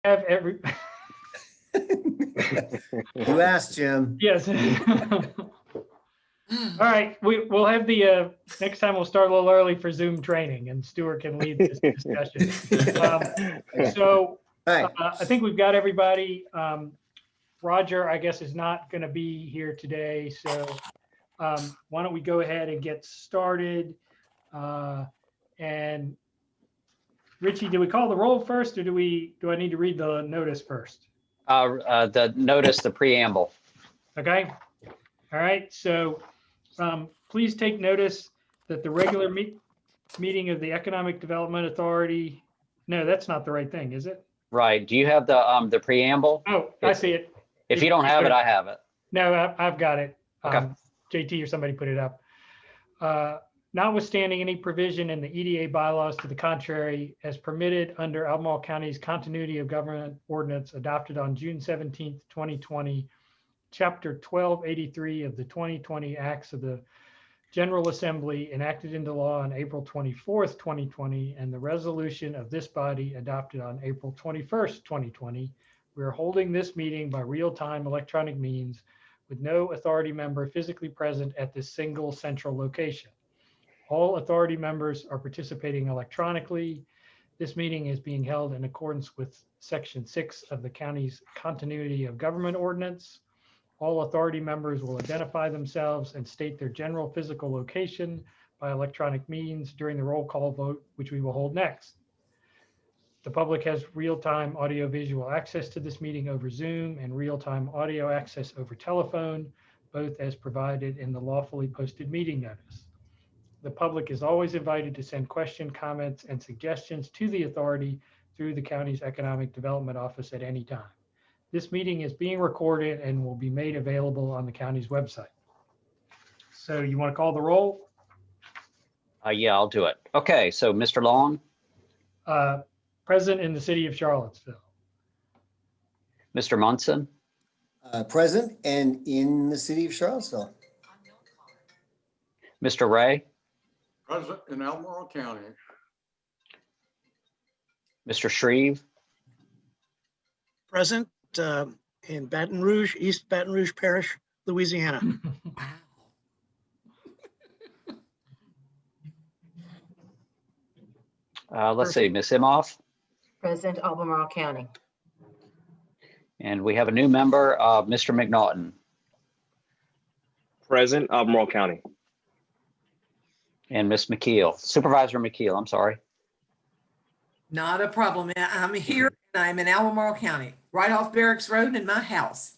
have every. You asked, Jim. Yes. All right, we'll have the, next time we'll start a little early for Zoom training and Stuart can lead this discussion. So Hi. I think we've got everybody. Roger, I guess, is not going to be here today. So why don't we go ahead and get started? And Richie, do we call the roll first or do I need to read the notice first? The notice, the preamble. Okay. All right. So please take notice that the regular meeting of the Economic Development Authority. No, that's not the right thing, is it? Right. Do you have the preamble? Oh, I see it. If you don't have it, I have it. No, I've got it. Okay. JT or somebody put it up. Notwithstanding any provision in the EDA bylaws to the contrary, as permitted under Albemarle County's Continuity of Government Ordinance adopted on June 17th, 2020, Chapter 1283 of the 2020 Acts of the General Assembly enacted into law on April 24th, 2020, and the resolution of this body adopted on April 21st, 2020, we are holding this meeting by real-time electronic means with no authority member physically present at this single central location. All authority members are participating electronically. This meeting is being held in accordance with Section 6 of the county's Continuity of Government Ordinance. All authority members will identify themselves and state their general physical location by electronic means during the roll call vote, which we will hold next. The public has real-time audio-visual access to this meeting over Zoom and real-time audio access over telephone, both as provided in the lawfully posted meeting notice. The public is always invited to send questions, comments, and suggestions to the authority through the county's Economic Development Office at any time. This meeting is being recorded and will be made available on the county's website. So you want to call the roll? Yeah, I'll do it. Okay, so Mr. Long, Present in the city of Charlottesville. Mr. Munson, Present and in the city of Charlottesville. Mr. Ray, Present in Albemarle County. Mr. Shreve, Present in Baton Rouge, East Baton Rouge Parish, Louisiana. let's see, Ms. Imhoff, Present, Albemarle County. and we have a new member, Mr. McNaughton. Present, Albemarle County. And Ms. McKeel, Supervisor McKeel, I'm sorry. Not a problem. I'm here and I'm in Albemarle County, right off Barracks Road in my house.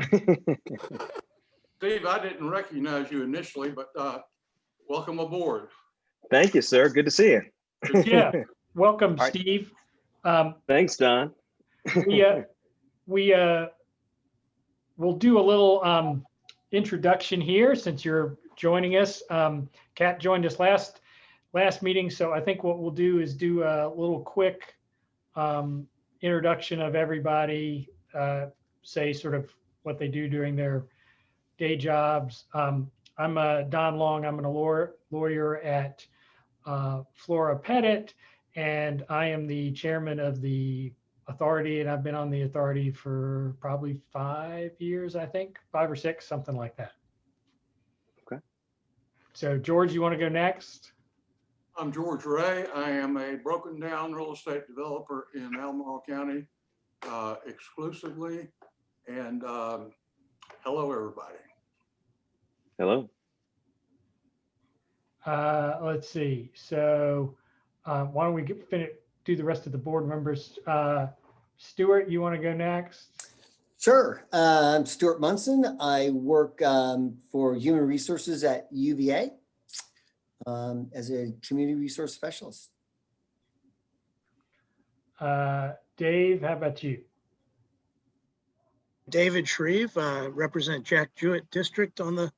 Steve, I didn't recognize you initially, but welcome aboard. Thank you, sir. Good to see you. Yeah, welcome, All right. Steve. Thanks, Don. We'll do a little introduction here since you're joining us. Kat joined us last meeting, so I think what we'll do is do a little quick introduction of everybody, say sort of what they do during their day jobs. I'm Don Long. I'm a lawyer at Flora Pettit, and I am the chairman of the authority, and I've been on the authority for probably 5 years, I think, 5 or 6, something like that. Okay. So George, you want to go next? I'm George Ray. I am a broken down real estate developer in Albemarle County exclusively. And hello, everybody. Hello. Let's see. So why don't we do the rest of the board members? Stuart, you want to go next? Sure. I'm Stuart Munson. I work for Human Resources at UVA as a community resource specialist. Dave, how about you? David Shreve, represent Jack Jewett District on the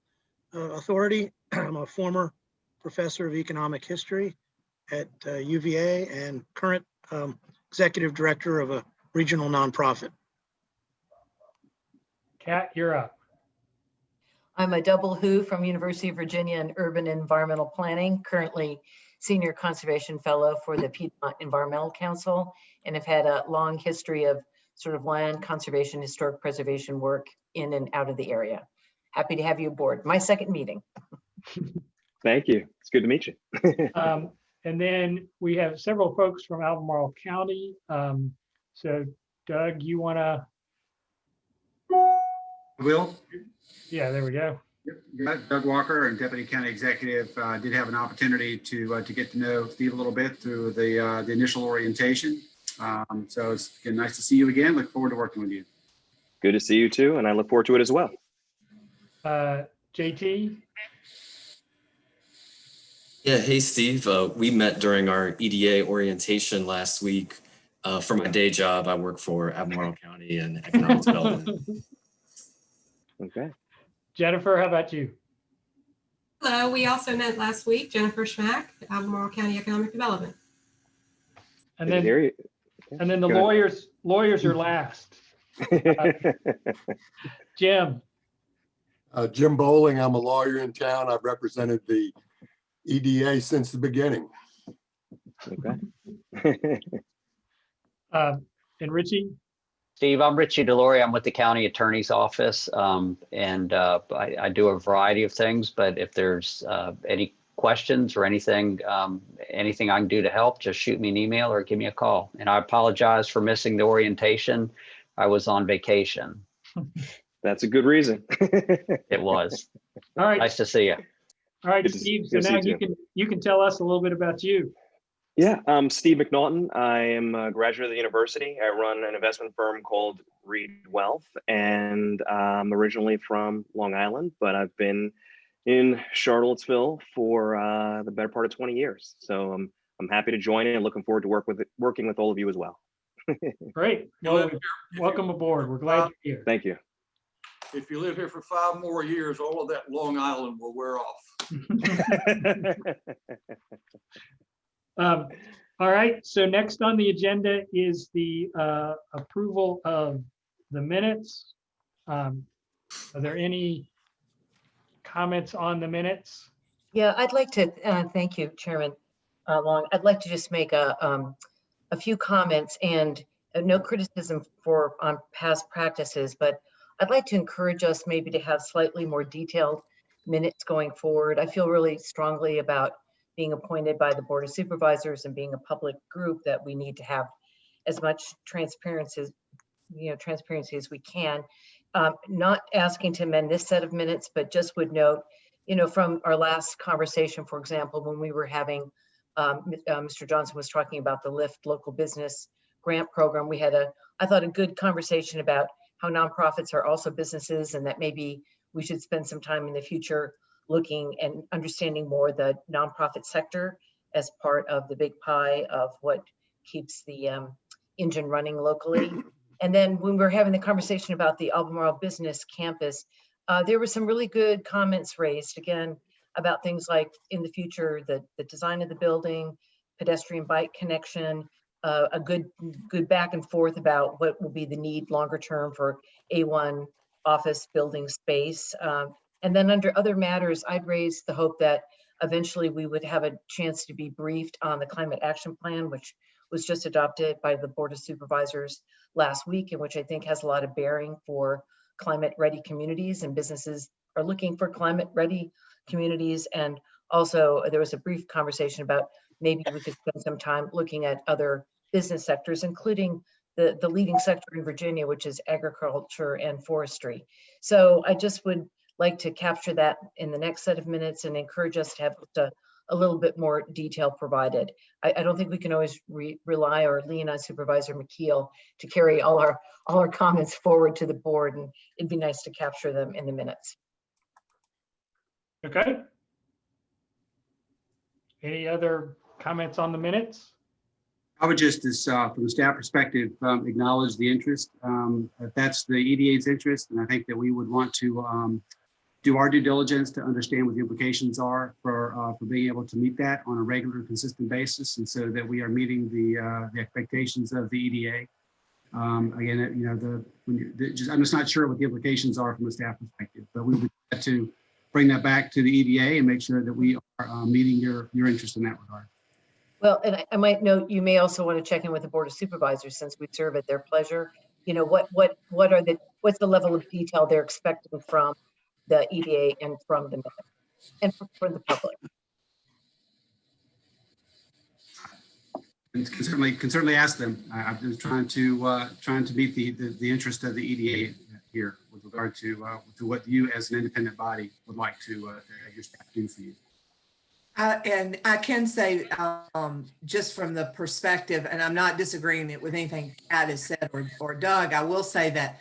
authority. I'm a former professor of economic history at UVA and current executive director of a regional nonprofit. Kat, you're up. I'm a double who from University of Virginia in Urban Environmental Planning, currently Senior Conservation Fellow for the Piedmont Environmental Council, and have had a long history of sort of land conservation, historic preservation work in and out of the area. Happy to have you aboard. My second meeting. Thank you. It's good to meet you. And then we have several folks from Albemarle County. So Doug, you want to, Will? yeah, there we go. Doug Walker and Deputy County Executive did have an opportunity to get to know Steve a little bit through the initial orientation. So it's been nice to see you again. Look forward to working with you. Good to see you too, and I look forward to it as well. JT? Yeah, hey Steve, we met during our EDA orientation last week. For my day job, I work for Albemarle County and Economic Development. Okay. Jennifer, how about you? Hello, we also met last week, Jennifer Schmack, Albemarle County Economic Development. And Good to then, hear you. and then the Go ahead. lawyers are last. Jim? Jim Bowling, I'm a lawyer in town. I've represented the EDA since the beginning. Okay. And Richie? Steve, I'm Richie Delory. I'm with the county attorney's office. I do a variety of things, but if there's any questions or anything I can do to help, just shoot me an email or give me a call. And I apologize for missing the orientation. I was on vacation. That's a good reason. It was. All right. Nice to see you. All right, Good to- Steve. So good to now see you you can tell us a little bit about you. Yeah, I'm Steve McNaughton. I am a graduate of the university. I run an investment firm called Reed Wealth, and I'm originally from Long Island, but I've been in Charlottesville for the better part of 20 years. So I'm happy to join in and looking forward to working with all of you as well. Great. Well, welcome aboard. We're glad you're here. Thank you. If you live here for 5 more years, all of that Long Island will wear off. All right, so next on the agenda is the approval of the minutes. Are there any comments on the minutes? Yeah, I'd like to, thank you, Chairman Long. I'd like to just make a few comments and no criticism on past practices, but I'd like to encourage us maybe to have slightly more detailed minutes going forward. I feel really strongly about being appointed by the Board of Supervisors and being a public group that we need to have as much transparency as we can. Not asking to amend this set of minutes, but just would note, from our last conversation, for example, when we were having, Mr. Johnson was talking about the LIFT local business grant program. We had I thought a good conversation about how nonprofits are also businesses and that maybe we should spend some time in the future looking and understanding more the nonprofit sector as part of the big pie of what keeps the engine running locally. And then when we were having the conversation about the Albemarle Business Campus, there were some really good comments raised, again, about things like in the future, the design of the building, pedestrian bike connection, a good back and forth about what will be the need longer term for A1 office building space. And then under other matters, I'd raise the hope that eventually we would have a chance to be briefed on the climate action plan, which was just adopted by the Board of Supervisors last week, and which I think has a lot of bearing for climate ready communities, and businesses are looking for climate ready communities. And also there was a brief conversation about maybe we could spend some time looking at other business sectors, including the leading sector in Virginia, which is agriculture and forestry. So I just would like to capture that in the next set of minutes and encourage us to have a little bit more detail provided. I don't think we can always rely or lean on Supervisor McKeel to carry all our comments forward to the board, and it'd be nice to capture them in the minutes. Okay. Any other comments on the minutes? I would just, from a staff perspective, acknowledge the interest. If that's the EDA's interest, and I think that we would want to do our due diligence to understand what the implications are for being able to meet that on a regular and consistent basis, and so that we are meeting the expectations of the EDA. Again, I'm just not sure what the implications are from a staff perspective, but we would have to bring that back to the EDA and make sure that we are meeting your interest in that regard. Well, and I might note, you may also want to check in with the Board of Supervisors, since we serve at their pleasure. what's the level of detail they're expecting from the EDA and from the minutes and for the public. And can certainly ask them. I'm just trying to meet the interest of the EDA here with regard to what you as an independent body would like to have your staff do for you. And I can say, just from the perspective, and I'm not disagreeing with anything Pat has said or Doug, I will say that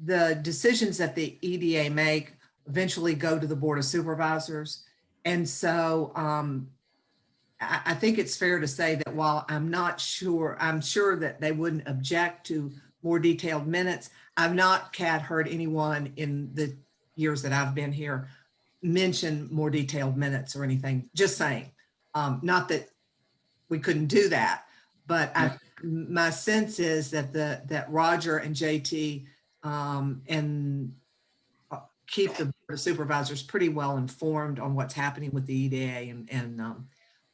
the decisions that the EDA make eventually go to the Board of Supervisors. And so I think it's fair to say that while I'm sure that they wouldn't object to more detailed minutes, I've not, Kat, heard anyone in the years that I've been here mention more detailed minutes or anything, just saying. Not that we couldn't do that, but my sense is that Roger and JT and keep the Board of Supervisors pretty well informed on what's happening with the EDA.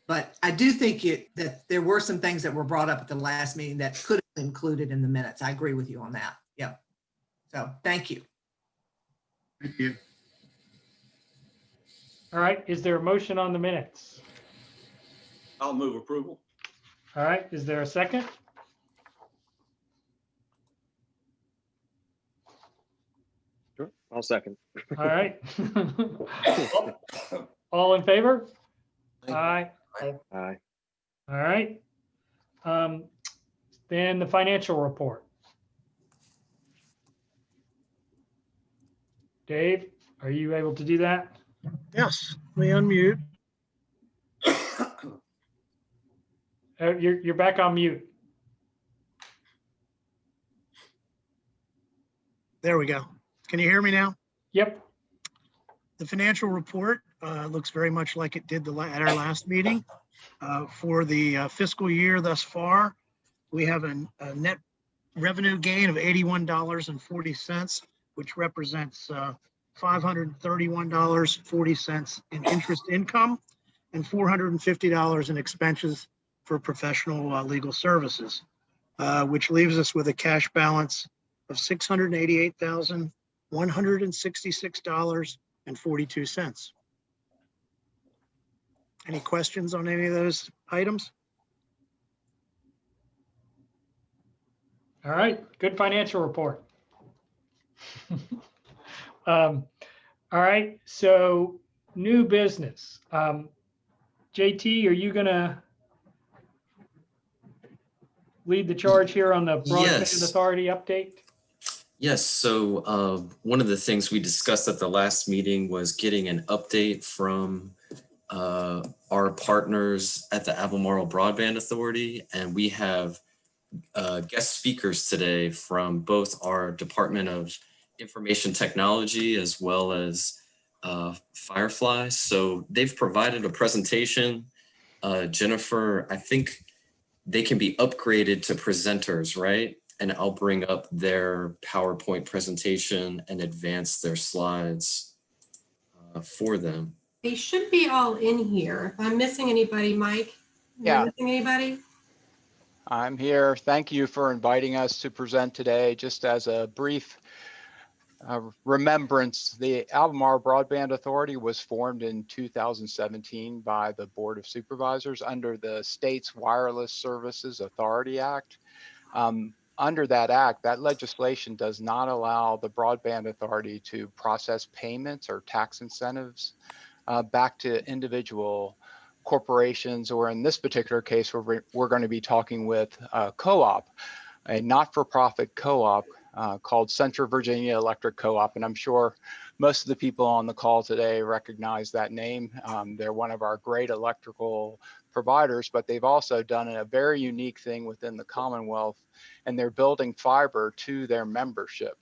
But I do think that there were some things that were brought up at the last meeting that could have been included in the minutes. I agree with you on that. Yep. So thank you. Thank you. All right, is there a motion on the minutes? I'll move approval. All right, is there a second? Sure, I'll second. All right. All in favor? Aye. Aye. All right. Then the financial report. Dave, are you able to do that? Yes, let me unmute. You're back on mute. There we go. Can you hear me now? Yep. The financial report looks very much like it did at our last meeting. For the fiscal year thus far, we have a net revenue gain of $81.40, which represents $531.40 in interest income and $450 in expenses for professional legal services, which leaves us with a cash balance of $688,166.42. Any questions on any of those items? All right, good financial report. All right, so new business. JT, are you gonna lead the charge here on the Broadband Yes. Authority update? Yes, so one of the things we discussed at the last meeting was getting an update from our partners at the Albemarle Broadband Authority, and we have guest speakers today from both our Department of Information Technology as well as Firefly. So they've provided a presentation. Jennifer, I think they can be upgraded to presenters, right? And I'll bring up their PowerPoint presentation and advance their slides for them. They should be all in here. If I'm missing anybody, Mike, Yeah. missing anybody? I'm here. Thank you for inviting us to present today. Just as a brief remembrance, the Albemarle Broadband Authority was formed in 2017 by the Board of Supervisors under the State's Wireless Services Authority Act. Under that act, that legislation does not allow the Broadband Authority to process payments or tax incentives back to individual corporations, or in this particular case, we're going to be talking with a co-op, a not-for-profit co-op called Central Virginia Electric Co-op. And I'm sure most of the people on the call today recognize that name. They're one of our great electrical providers, but they've also done a very unique thing within the Commonwealth, and they're building fiber to their membership.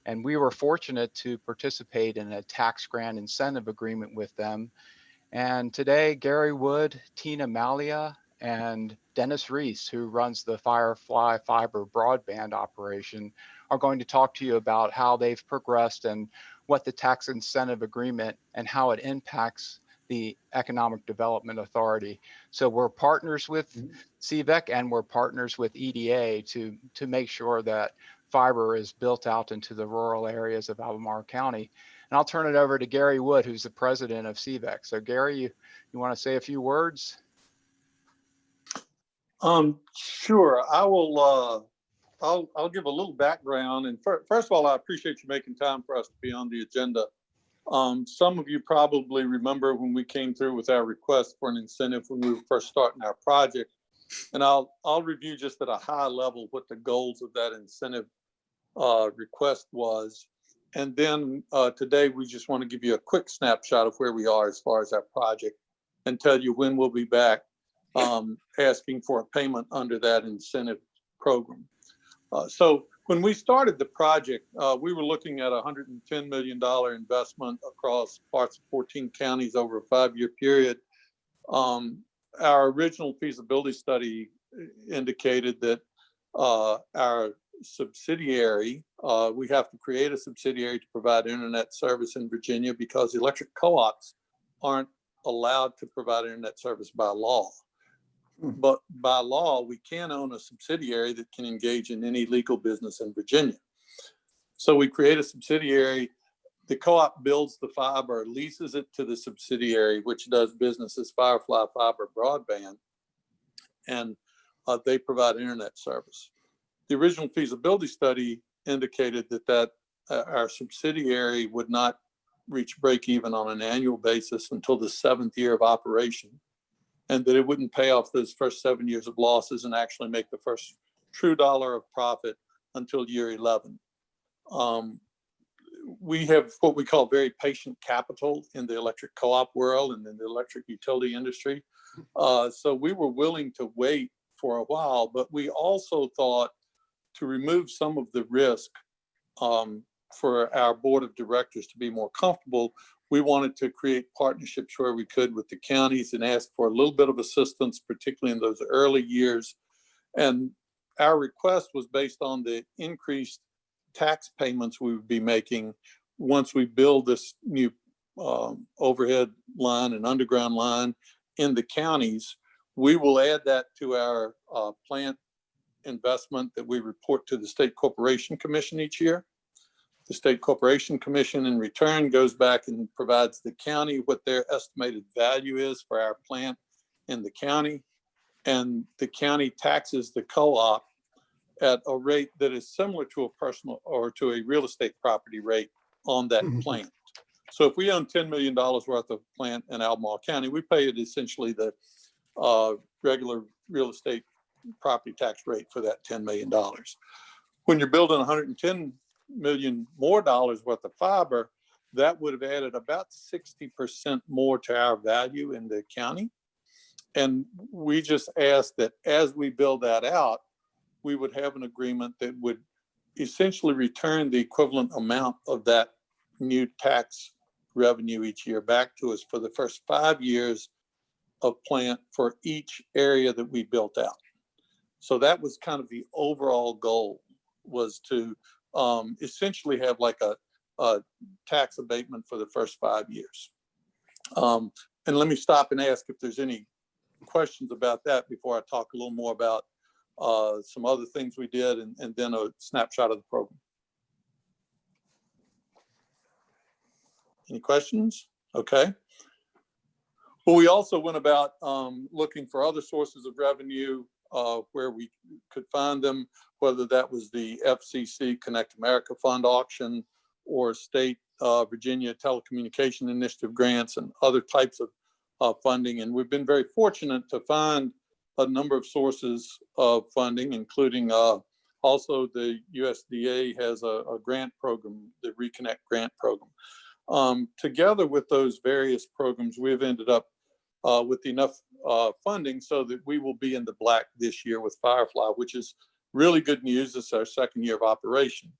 And we were fortunate to participate in a tax grant incentive agreement with them. And today, Gary Wood, Tina Malia, and Dennis Reese, who runs the Firefly Fiber broadband operation, are going to talk to you about how they've progressed and what the tax incentive agreement and how it impacts the Economic Development Authority. So we're partners with CVEC and we're partners with EDA to make sure that fiber is built out into the rural areas of Albemarle County. And I'll turn it over to Gary Wood, who's the president of CVEC. So Gary, you want to say a few words? Sure. I will. I'll give a little background. And first of all, I appreciate you making time for us to be on the agenda. Some of you probably remember when we came through with our request for an incentive when we were first starting our project. And I'll review just at a high level what the goals of that incentive request was. And then today we just want to give you a quick snapshot of where we are as far as our project and tell you when we'll be back asking for a payment under that incentive program. So when we started the project, we were looking at a $110 million investment across parts of 14 counties over a 5-year period. Our original feasibility study indicated that our subsidiary, we have to create a subsidiary to provide internet service in Virginia because electric co-ops aren't allowed to provide internet service by law. But by law, we can own a subsidiary that can engage in any legal business in Virginia. So we create a subsidiary. The co-op builds the fiber, leases it to the subsidiary, which does business as Firefly Fiber Broadband, and they provide internet service. The original feasibility study indicated that our subsidiary would not reach break even on an annual basis until the 7th year of operation, and that it wouldn't pay off those first 7 years of losses and actually make the first true dollar of profit until year 11. We have what we call very patient capital in the electric co-op world and in the electric utility industry. So we were willing to wait for a while, but we also thought to remove some of the risk for our board of directors to be more comfortable, we wanted to create partnerships where we could with the counties and ask for a little bit of assistance, particularly in those early years. And our request was based on the increased tax payments we would be making once we build this new overhead line and underground line in the counties. We will add that to our plant investment that we report to the State Corporation Commission each year. The State Corporation Commission in return goes back and provides the county what their estimated value is for our plant in the county. And the county taxes the co-op at a rate that is similar to a personal or to a real estate property rate on that plant. So if we own $10 million worth of plant in Albemarle County, we pay it essentially the regular real estate property tax rate for that $10 million. When you're building $110 million more worth of fiber, that would have added about 60% more to our value in the county. And we just asked that as we build that out, we would have an agreement that would essentially return the equivalent amount of that new tax revenue each year back to us for the first 5 years of plant for each area that we built out. So that was kind of the overall goal, was to essentially have like a tax abatement for the first 5 years. And let me stop and ask if there's any questions about that before I talk a little more about some other things we did and then a snapshot of the program. Any questions? Okay. Well, we also went about looking for other sources of revenue where we could find them, whether that was the FCC Connect America Fund auction or state Virginia Telecommunication Initiative grants and other types of funding. And we've been very fortunate to find a number of sources of funding, including also the USDA has a grant program, the Reconnect grant program. Together with those various programs, we've ended up with enough funding so that we will be in the black this year with Firefly, which is really good news. It's our 2nd year of operation.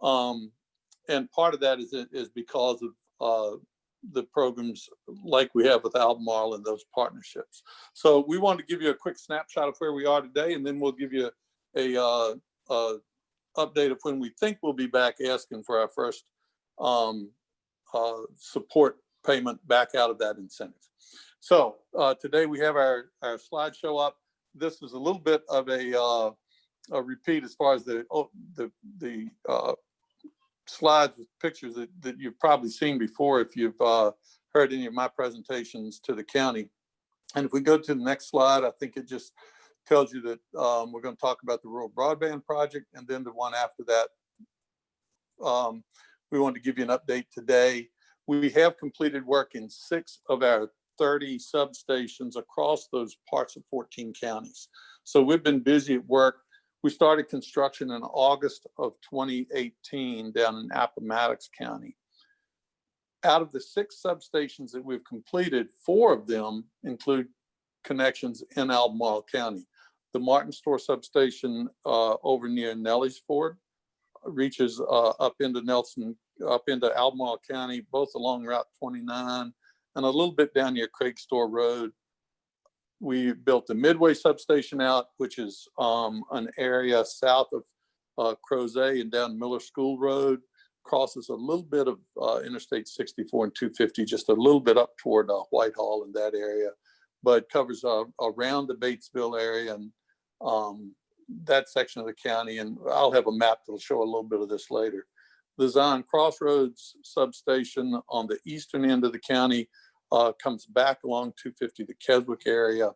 And part of that is because of the programs like we have with Albemarle and those partnerships. So we wanted to give you a quick snapshot of where we are today, and then we'll give you a update of when we think we'll be back asking for our first support payment back out of that incentive. So today we have our slideshow up. This is a little bit of a repeat as far as the slides with pictures that you've probably seen before if you've heard any of my presentations to the county. And if we go to the next slide, I think it just tells you that we're going to talk about the rural broadband project, and then the one after that, we wanted to give you an update today. We have completed work in 6 of our 30 substations across those parts of 14 counties. So we've been busy at work. We started construction in August of 2018 down in Appomattox County. Out of the 6 substations that we've completed, 4 of them include connections in Albemarle County. The Martin Store substation over near Nelly's Ford reaches up into Albemarle County, both along Route 29 and a little bit down near Craig Store Road. We built the Midway substation out, which is an area south of Crozet and down Miller School Road, crosses a little bit of Interstate 64 and 250, just a little bit up toward Whitehall in that area, but covers around the Batesville area and that section of the county. And I'll have a map that'll show a little bit of this later. The Zion Crossroads substation on the eastern end of the county comes back along 250 to Keswick area.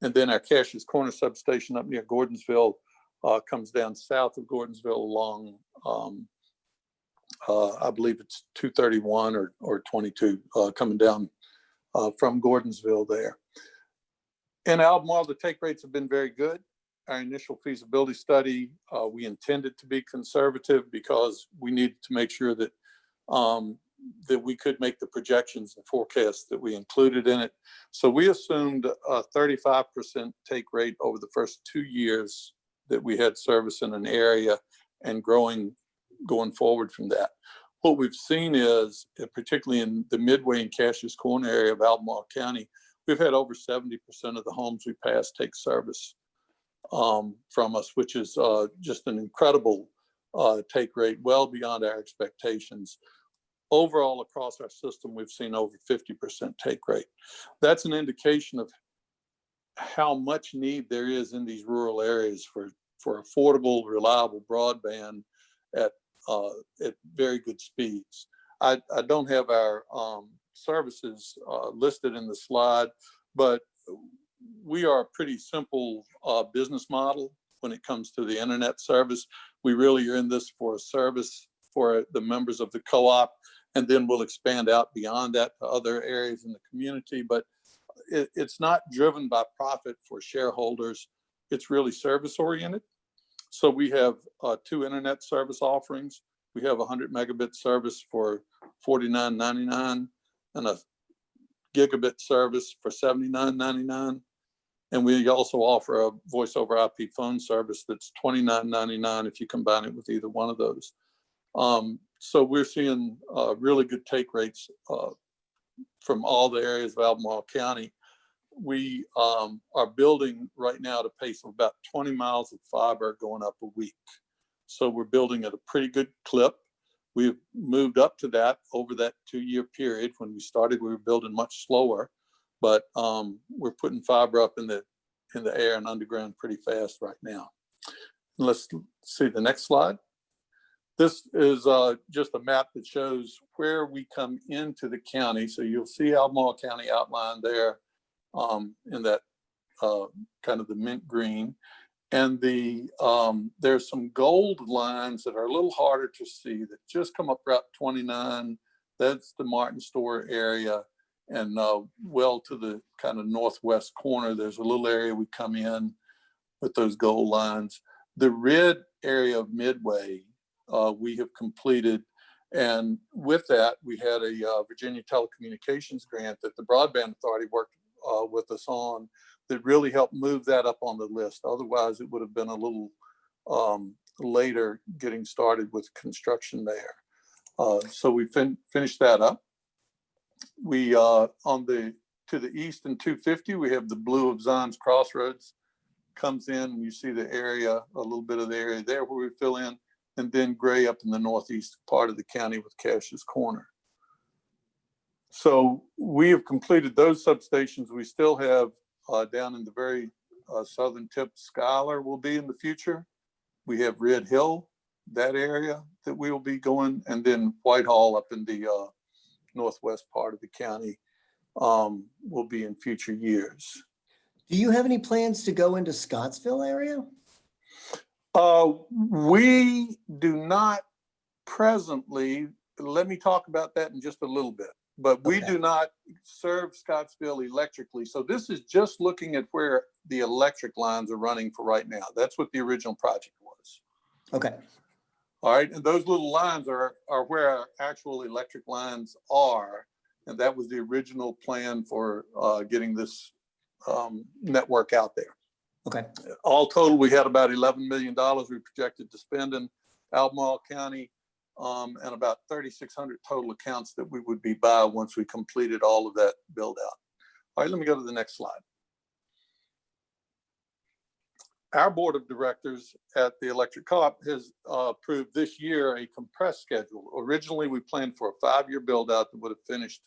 And then our Cash's Corner substation up near Gordonsville comes down south of Gordonsville along, I believe it's 231 or 22 coming down from Gordonsville there. In Albemarle, the take rates have been very good. Our initial feasibility study, we intended to be conservative because we needed to make sure that that we could make the projections and forecasts that we included in it. So we assumed a 35% take rate over the first 2 years that we had service in an area and going forward from that. What we've seen is, particularly in the Midway and Cash's Corner area of Albemarle County, we've had over 70% of the homes we pass take service from us, which is just an incredible take rate, well beyond our expectations. Overall, across our system, we've seen over 50% take rate. That's an indication of how much need there is in these rural areas for affordable, reliable broadband at very good speeds. I don't have our services listed in the slide, but we are a pretty simple business model when it comes to the internet service. We really are in this for a service for the members of the co-op, and then we'll expand out beyond that to other areas in the community. But it's not driven by profit for shareholders. It's really service oriented. So we have 2 internet service offerings. We have 100 megabit service for $49.99 and a gigabit service for $79.99. And we also offer a voice over IP phone service that's $29.99 if you combine it with either one of those. So we're seeing really good take rates from all the areas of Albemarle County. We are building right now at a pace of about 20 miles of fiber going up a week. So we're building at a pretty good clip. We've moved up to that over that 2-year period. When we started, we were building much slower, but we're putting fiber up in the air and underground pretty fast right now. Let's see the next slide. This is just a map that shows where we come into the county. So you'll see Albemarle County outlined there in that kind of the mint green. And there's some gold lines that are a little harder to see that just come up Route 29. That's the Martin Store area. And well to the kind of northwest corner, there's a little area we come in with those gold lines. The red area of Midway, we have completed. And with that, we had a Virginia Telecommunications grant that the Broadband Authority worked with us on that really helped move that up on the list. Otherwise, it would have been a little later getting started with construction there. So we finished that up. We to the east in 250, we have the blue of Zion's Crossroads comes in, and you see the area, a little bit of the area there where we fill in, and then gray up in the northeast part of the county with Cash's Corner. So we have completed those substations. We still have down in the very southern tip, Schuyler will be in the future. We have Red Hill, that area that we will be going, and then Whitehall up in the northwest part of the county will be in future years. Do you have any plans to go into Scottsville area? We do not presently. Let me talk about that in just a little bit. But we do not serve Scottsville electrically. So this is just looking at where the electric lines are running for right now. That's what the original project was. Okay. All right. And those little lines are where our actual electric lines are. And that was the original plan for getting this network out there. Okay. All total, we had about $11 million we projected to spend in Albemarle County. And about 3,600 total accounts that we would be by once we completed all of that build out. All right, let me go to the next slide. Our board of directors at the Electric Co-op has approved this year a compressed schedule. Originally, we planned for a 5-year build out that would have finished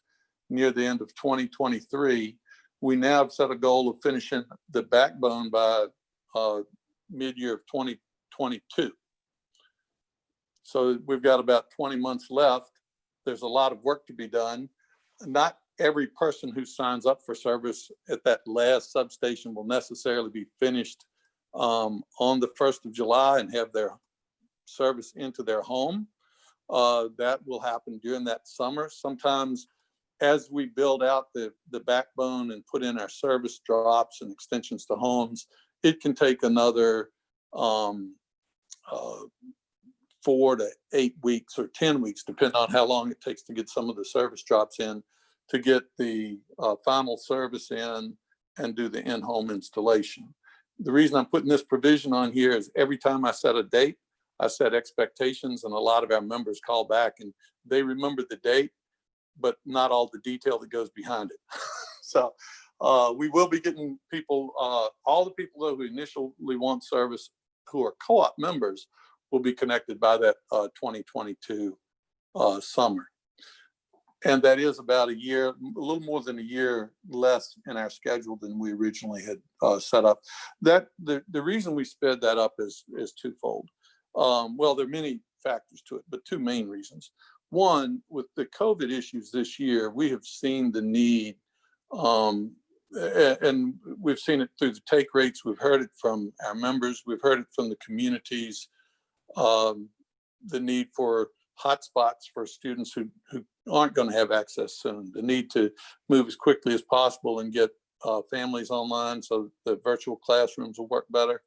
near the end of 2023. We now have set a goal of finishing the backbone by mid-year of 2022. So we've got about 20 months left. There's a lot of work to be done. Not every person who signs up for service at that last substation will necessarily be finished on the 1st of July and have their service into their home. That will happen during that summer. Sometimes as we build out the backbone and put in our service drops and extensions to homes, it can take another 4 to 8 weeks or 10 weeks, depending on how long it takes to get some of the service drops in, to get the final service in and do the in-home installation. The reason I'm putting this provision on here is every time I set a date, I set expectations, and a lot of our members call back and they remember the date, but not all the detail that goes behind it. So we will be getting people, all the people who initially want service who are co-op members will be connected by that 2022 summer. And that is about a year, a little more than a year less in our schedule than we originally had set up. That the reason we sped that up is twofold. Well, there are many factors to it, but two main reasons. One, with the COVID issues this year, we have seen the need, and we've seen it through the take rates. We've heard it from our members. We've heard it from the communities. The need for hotspots for students who aren't going to have access soon, the need to move as quickly as possible and get families online so the virtual classrooms will work better,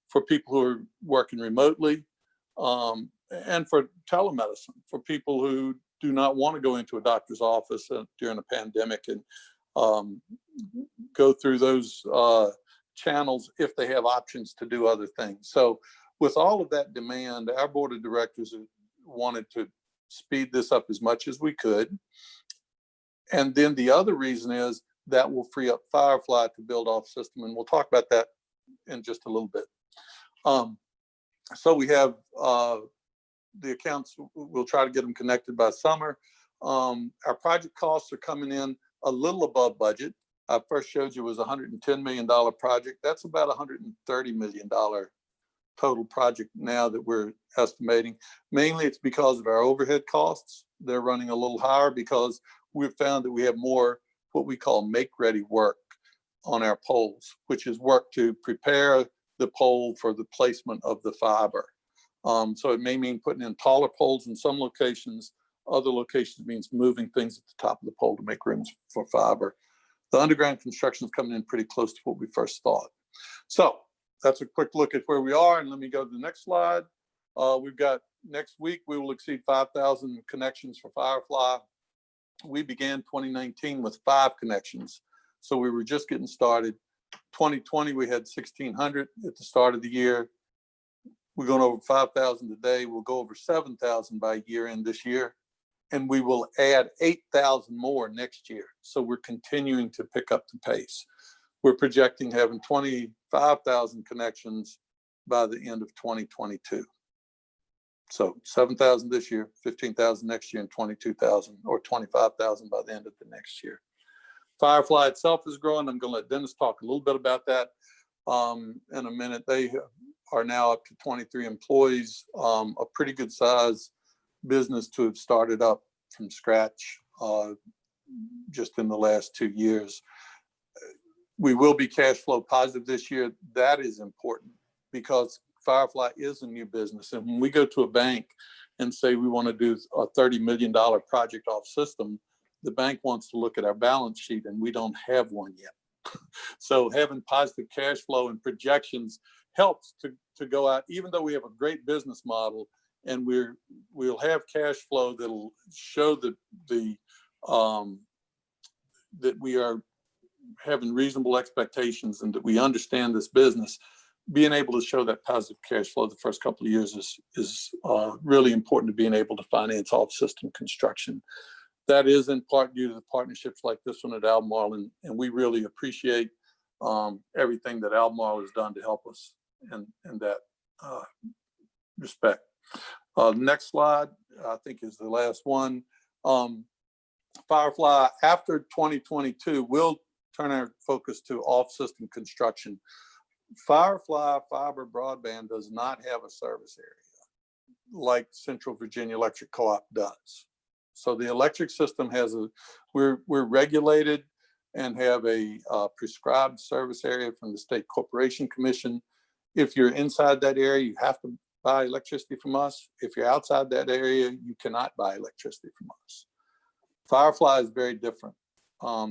for people who are working remotely, and for telemedicine, for people who do not want to go into a doctor's office during a pandemic and go through those channels if they have options to do other things. So with all of that demand, our board of directors wanted to speed this up as much as we could. And then the other reason is that will free up Firefly to build off system. And we'll talk about that in just a little bit. So we have the accounts, we'll try to get them connected by summer. Our project costs are coming in a little above budget. I first showed you was a $110 million project. That's about $130 million total project now that we're estimating. Mainly it's because of our overhead costs. They're running a little higher because we've found that we have more what we call make-ready work on our poles, which is work to prepare the pole for the placement of the fiber. So it may mean putting in taller poles in some locations. Other locations means moving things at the top of the pole to make rooms for fiber. The underground construction is coming in pretty close to what we first thought. So that's a quick look at where we are. And let me go to the next slide. We've got next week, we will exceed 5,000 connections for Firefly. We began 2019 with 5 connections. So we were just getting started. 2020, we had 1,600 at the start of the year. We're going over 5,000 today. We'll go over 7,000 by year end this year. And we will add 8,000 more next year. So we're continuing to pick up the pace. We're projecting having 25,000 connections by the end of 2022. So 7,000 this year, 15,000 next year, and 22,000 or 25,000 by the end of the next year. Firefly itself is growing. I'm going to let Dennis talk a little bit about that in a minute. They are now up to 23 employees, a pretty good size business to have started up from scratch just in the last 2 years. We will be cash flow positive this year. That is important because Firefly is a new business. And when we go to a bank and say we want to do a $30 million project off system, the bank wants to look at our balance sheet and we don't have one yet. So having positive cash flow and projections helps to go out, even though we have a great business model and we'll have cash flow that'll show that that we are having reasonable expectations and that we understand this business. Being able to show that positive cash flow the first couple of years is really important to being able to finance off system construction. That is in part due to the partnerships like this one at Albemarle, and we really appreciate everything that Albemarle has done to help us in that respect. Next slide, I think, is the last one. Firefly, after 2022, will turn our focus to off-system construction. Firefly fiber broadband does not have a service area like Central Virginia Electric Co-op does. So the electric system has we're regulated and have a prescribed service area from the State Corporation Commission. If you're inside that area, you have to buy electricity from us. If you're outside that area, you cannot buy electricity from us. Firefly is very different.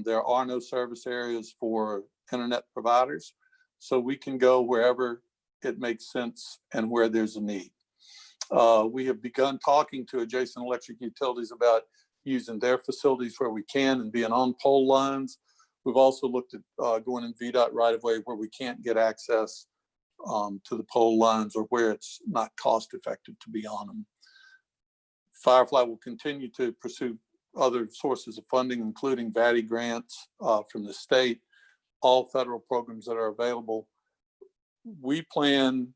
There are no service areas for internet providers, so we can go wherever it makes sense and where there's a need. We have begun talking to adjacent electric utilities about using their facilities where we can and being on pole lines. We've also looked at going in VDOT right of way where we can't get access to the pole lines or where it's not cost effective to be on them. Firefly will continue to pursue other sources of funding, including VATI grants from the state, all federal programs that are available. We plan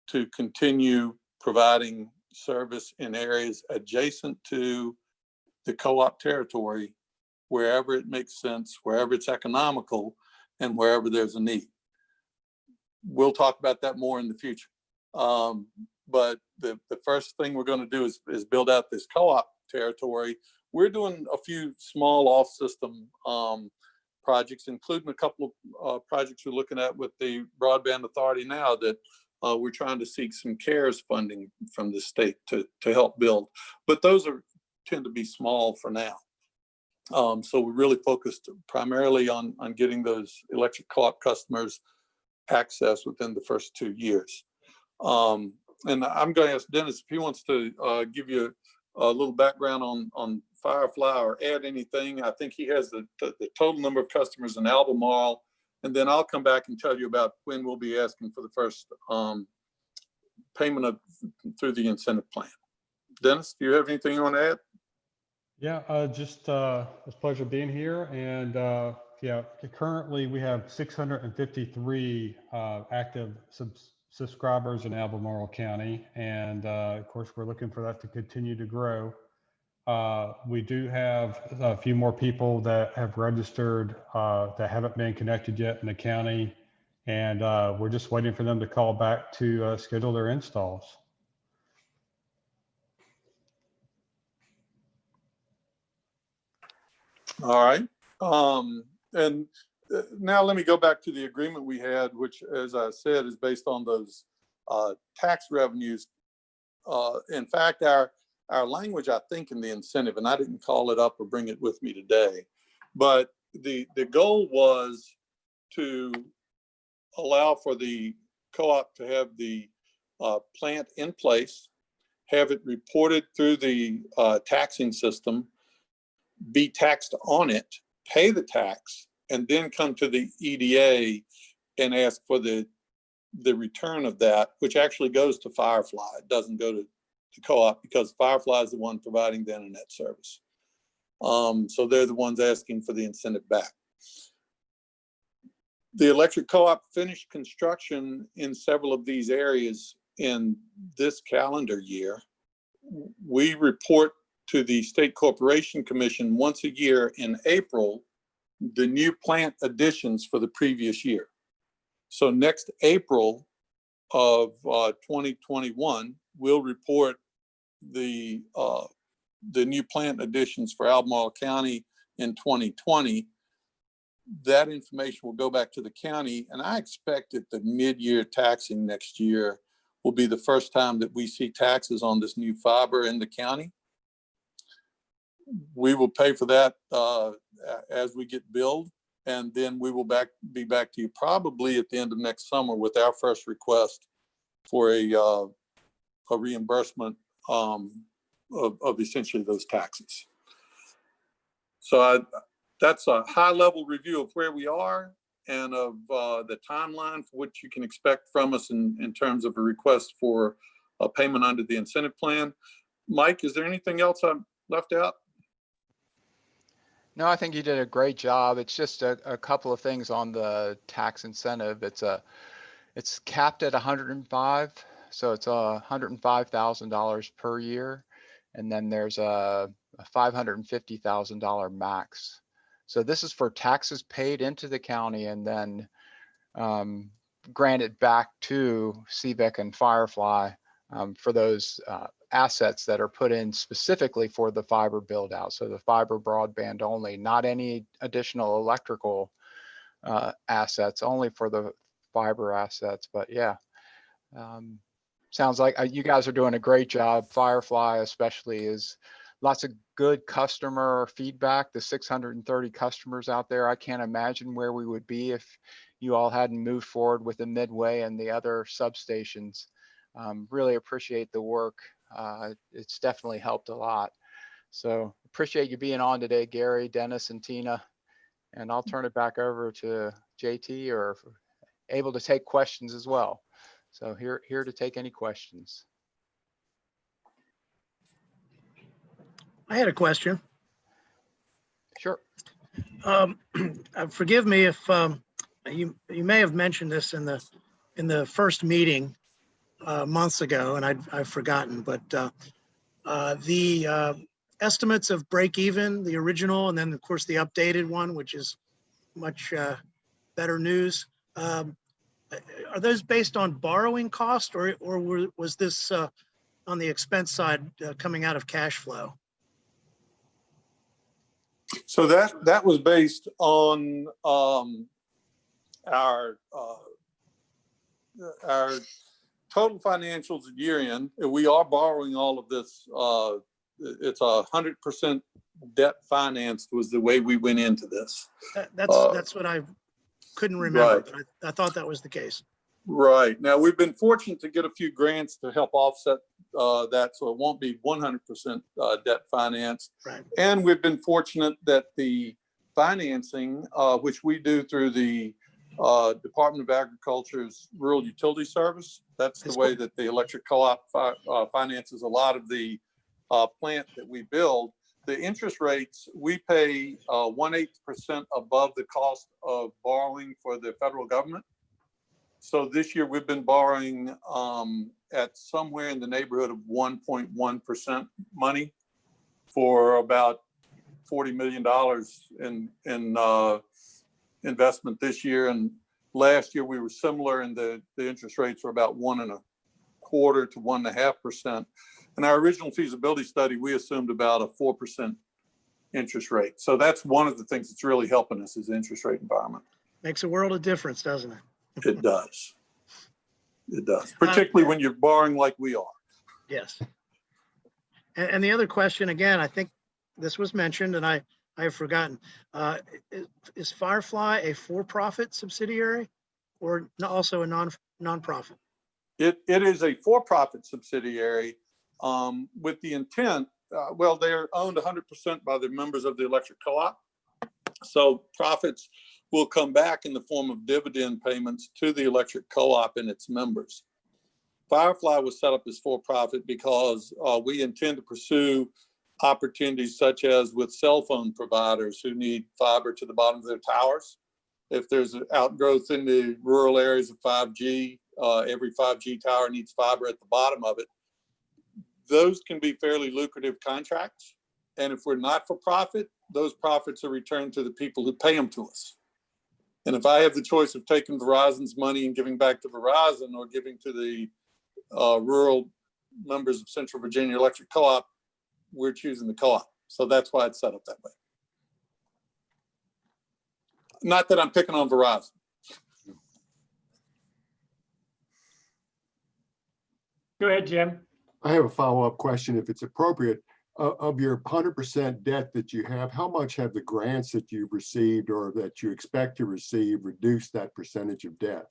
to continue providing service in areas adjacent to the co-op territory, wherever it makes sense, wherever it's economical, and wherever there's a need. We'll talk about that more in the future. But the first thing we're going to do is build out this co-op territory. We're doing a few small off-system projects, including a couple of projects we're looking at with the Broadband Authority now that we're trying to seek some CARES funding from the state to help build. But those tend to be small for now. So we're really focused primarily on getting those electric co-op customers access within the first 2 years. And I'm going to ask Dennis if he wants to give you a little background on Firefly or add anything. I think he has the total number of customers in Albemarle, and then I'll come back and tell you about when we'll be asking for the first payment through the incentive plan. Dennis, do you have anything you want to add? Yeah, just it's a pleasure being here. And yeah, currently we have 653 active subscribers in Albemarle County. And of course, we're looking for that to continue to grow. We do have a few more people that have registered that haven't been connected yet in the county. And we're just waiting for them to call back to schedule their installs. All right. And now let me go back to the agreement we had, which, as I said, is based on those tax revenues. In fact, our language, I think, in the incentive, and I didn't call it up or bring it with me today, but the goal was to allow for the co-op to have the plant in place, have it reported through the taxing system, be taxed on it, pay the tax, and then come to the EDA and ask for the return of that, which actually goes to Firefly. It doesn't go to co-op because Firefly is the one providing the internet service. So they're the ones asking for the incentive back. The electric co-op finished construction in several of these areas in this calendar year. we report to the State Corporation Commission once a year in April, the new plant additions for the previous year. So next April of 2021, we'll report the new plant additions for Albemarle County in 2020. That information will go back to the county, and I expect that the mid-year taxing next year will be the first time that we see taxes on this new fiber in the county. We will pay for that as we get billed, and then we will be back to you probably at the end of next summer with our first request for a reimbursement of essentially those taxes. So that's a high-level review of where we are and of the timeline for what you can expect from us in terms of a request for a payment under the incentive plan. Mike, is there anything else I've left out? No, I think you did a great job. It's just a couple of things on the tax incentive. It's capped at 105, so it's $105,000 per year, and then there's a $550,000 max. So this is for taxes paid into the county and then granted back to CVIC and Firefly for those assets that are put in specifically for the fiber build out. So the fiber broadband only, not any additional electrical assets, only for the fiber assets. But yeah, sounds like you guys are doing a great job. Firefly especially is lots of good customer feedback. The 630 customers out there, I can't imagine where we would be if you all hadn't moved forward with the Midway and the other substations. Really appreciate the work. It's definitely helped a lot. So appreciate you being on today, Gary, Dennis, and Tina. And I'll turn it back over to JT, or able to take questions as well. So here to take any questions. I had a question. Sure. Forgive me if you may have mentioned this in the first meeting months ago, and I've forgotten, but the estimates of break even, the original, and then of course the updated one, which is much better news. Are those based on borrowing cost, or was this on the expense side coming out of cash flow? So that was based on our total financials at year end. We are borrowing all of this. It's 100% debt financed was the way we went into this. That's what I couldn't remember, right. But I thought that was the case. Right. Now, we've been fortunate to get a few grants to help offset that, so it won't be 100% debt financed. Right. And we've been fortunate that the financing, which we do through the Department of Agriculture's Rural Utility Service, that's the way that the electric co-op finances a lot of the plant that we build. The interest rates, we pay 1/8% above the cost of borrowing for the federal government. So this year we've been borrowing at somewhere in the neighborhood of 1.1% money for about $40 million in investment this year. And last year we were similar, and the interest rates were about 1.25% to 1.5%. In our original feasibility study, we assumed about a 4% interest rate. So that's one of the things that's really helping us is the interest rate environment. Makes a world of difference, doesn't it? It does. It does, particularly when you're borrowing like we are. Yes. And the other question, again, I think this was mentioned and I have forgotten. Is Firefly a for-profit subsidiary or also a non-profit? It is a for-profit subsidiary with the intent, well, they're owned 100% by the members of the electric co-op. So profits will come back in the form of dividend payments to the electric co-op and its members. Firefly was set up as for-profit because we intend to pursue opportunities such as with cell phone providers who need fiber to the bottom of their towers. If there's an outgrowth in the rural areas of 5G, every 5G tower needs fiber at the bottom of it. those can be fairly lucrative contracts. And if we're not for profit, those profits are returned to the people who pay them to us. And if I have the choice of taking Verizon's money and giving back to Verizon or giving to the rural members of Central Virginia Electric Co-op, we're choosing the co-op. So that's why it's set up that way. Not that I'm picking on Verizon. Go ahead, Jim. I have a follow-up question, if it's appropriate. Of your 100% debt that you have, how much have the grants that you've received or that you expect to receive reduced that percentage of debt?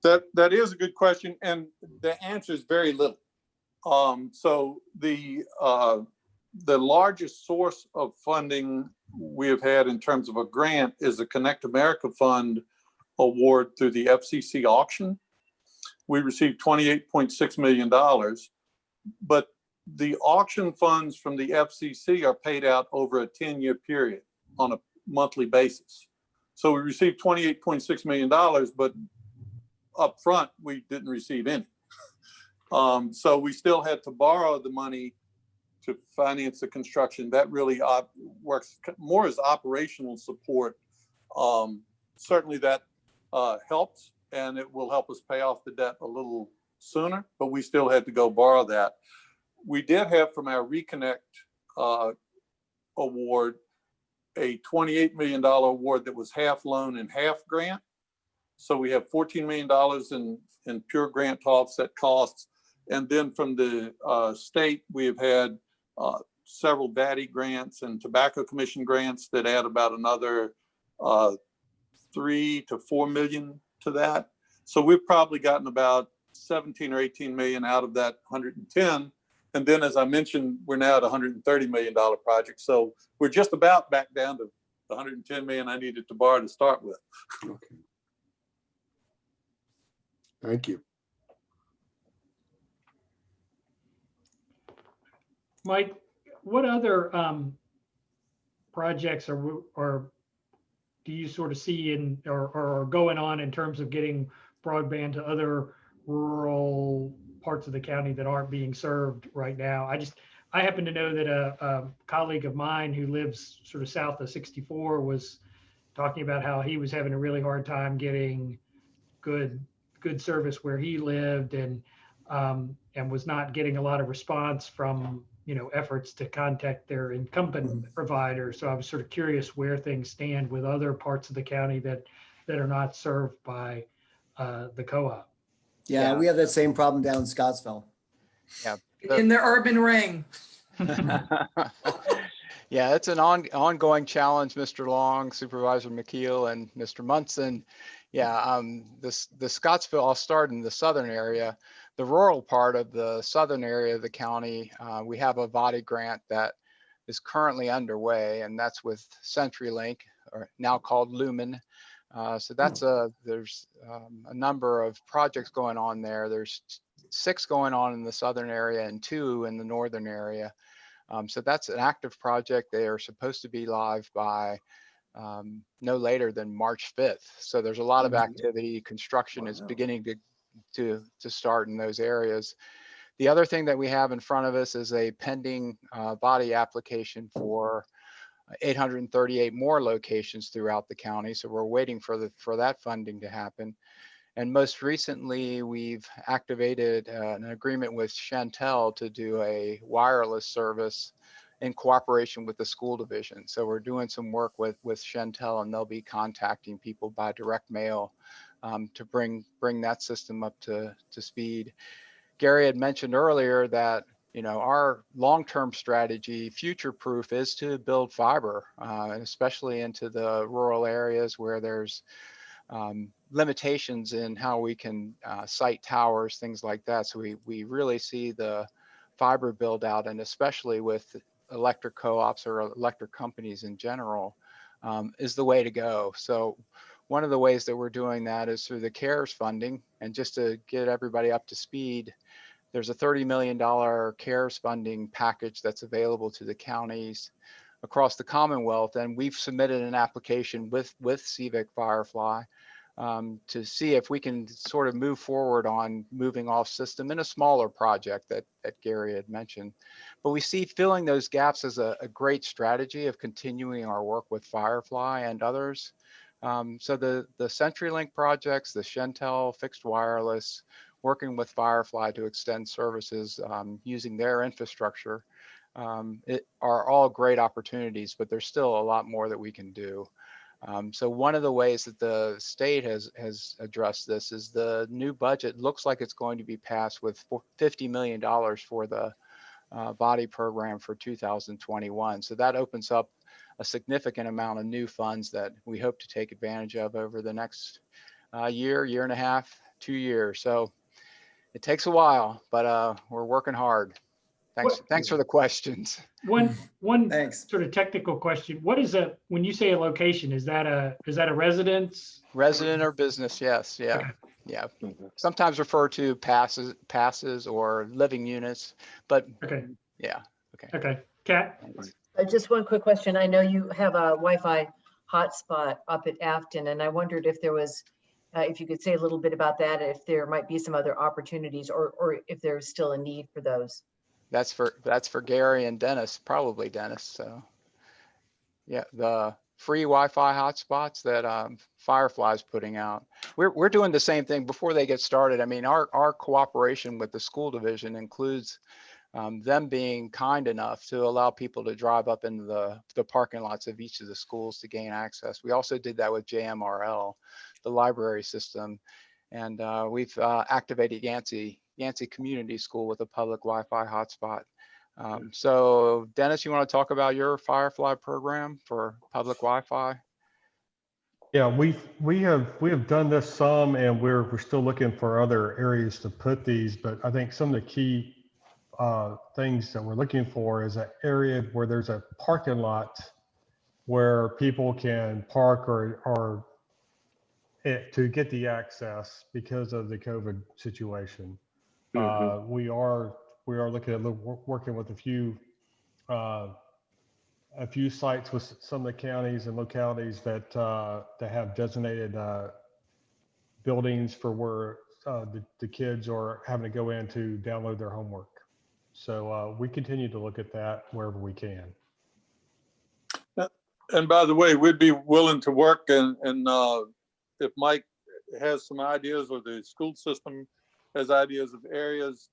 That is a good question, and the answer is very little. So the largest source of funding we have had in terms of a grant is the Connect America Fund award through the FCC auction. We received $28.6 million, but the auction funds from the FCC are paid out over a 10-year period on a monthly basis. So we received $28.6 million, but up front, we didn't receive any. So we still had to borrow the money to finance the construction. That really works more as operational support. Certainly that helps, and it will help us pay off the debt a little sooner, but we still had to go borrow that. We did have from our Reconnect award a $28 million award that was half loan and half grant. So we have $14 million in pure grant to offset costs. And then from the state, we have had several VATI grants and Tobacco Commission grants that add about another 3 to 4 million to that. So we've probably gotten about 17 or 18 million out of that 110. And then, as I mentioned, we're now at a $130 million project. So we're just about back down to the 110 million I needed to borrow to start with. Okay. Thank you. Mike, what other projects or do you sort of see in or going on in terms of getting broadband to other rural parts of the county that aren't being served right now? I happen to know that a colleague of mine who lives sort of south of 64 was talking about how he was having a really hard time getting good service where he lived, and was not getting a lot of response from efforts to contact their incumbent provider. So I was sort of curious where things stand with other parts of the county that are not served by the co-op. Yeah, we have that same problem down in Scottsville. Yeah. In the urban ring. Yeah, it's an ongoing challenge, Mr. Long, Supervisor McKeel, and Mr. Munson. Yeah, the Scottsville, I'll start in the southern area. The rural part of the southern area of the county, we have a VATI grant that is currently underway, and that's with CenturyLink, or now called Lumen. So that's there's a number of projects going on there. There's 6 going on in the southern area and 2 in the northern area. So that's an active project. They are supposed to be live by no later than March 5th. So there's a lot of activity. Construction is beginning to start in those areas. The other thing that we have in front of us is a pending body application for 838 more locations throughout the county. So we're waiting for that funding to happen. And most recently, we've activated an agreement with Chantel to do a wireless service in cooperation with the school division. So we're doing some work with Chantel, and they'll be contacting people by direct mail to bring that system up to speed. Gary had mentioned earlier that our long-term strategy, future-proof, is to build fiber, and especially into the rural areas where there's limitations in how we can site towers, things like that. So we really see the fiber build out, and especially with electric co-ops or electric companies in general, is the way to go. So one of the ways that we're doing that is through the CARES funding. And just to get everybody up to speed, there's a $30 million CARES funding package that's available to the counties across the Commonwealth. And we've submitted an application with CVIC Firefly to see if we can sort of move forward on moving off system in a smaller project that Gary had mentioned. But we see filling those gaps as a great strategy of continuing our work with Firefly and others. So the CenturyLink projects, the Shentel fixed wireless, working with Firefly to extend services using their infrastructure, are all great opportunities, but there's still a lot more that we can do. So one of the ways that the state has addressed this is the new budget looks like it's going to be passed with $50 million for the body program for 2021. So that opens up a significant amount of new funds that we hope to take advantage of over the next year and a half, 2 years. So it takes a while, but we're working hard. Thanks for the questions. One Thanks. sort of technical question. What is when you say a location, is that a residence? Resident or business, yes, yeah. Okay. Yeah, sometimes referred to passes or living units, but Okay. yeah, okay. Okay, Kat? Just one quick question. I know you have a Wi-Fi hotspot up at Afton, and I wondered if there was, if you could say a little bit about that, if there might be some other opportunities or if there's still a need for those. That's for Gary and Dennis, probably Dennis. So yeah, the free Wi-Fi hotspots that Firefly's putting out. We're doing the same thing before they get started. I mean, our cooperation with the school division includes them being kind enough to allow people to drive up into the parking lots of each of the schools to gain access. We also did that with JMRL, the library system, and we've activated Yancey Community School with a public Wi-Fi hotspot. So Dennis, you want to talk about your Firefly program for public Wi-Fi? Yeah, we have done this some, and we're still looking for other areas to put these. But I think some of the key things that we're looking for is an area where there's a parking lot where people can park or to get the access because of the COVID situation. We are looking at working with a few sites with some of the counties and localities that have designated buildings for where the kids are having to go in to download their homework. So we continue to look at that wherever we can. And by the way, we'd be willing to work and if Mike has some ideas or the school system has ideas of areas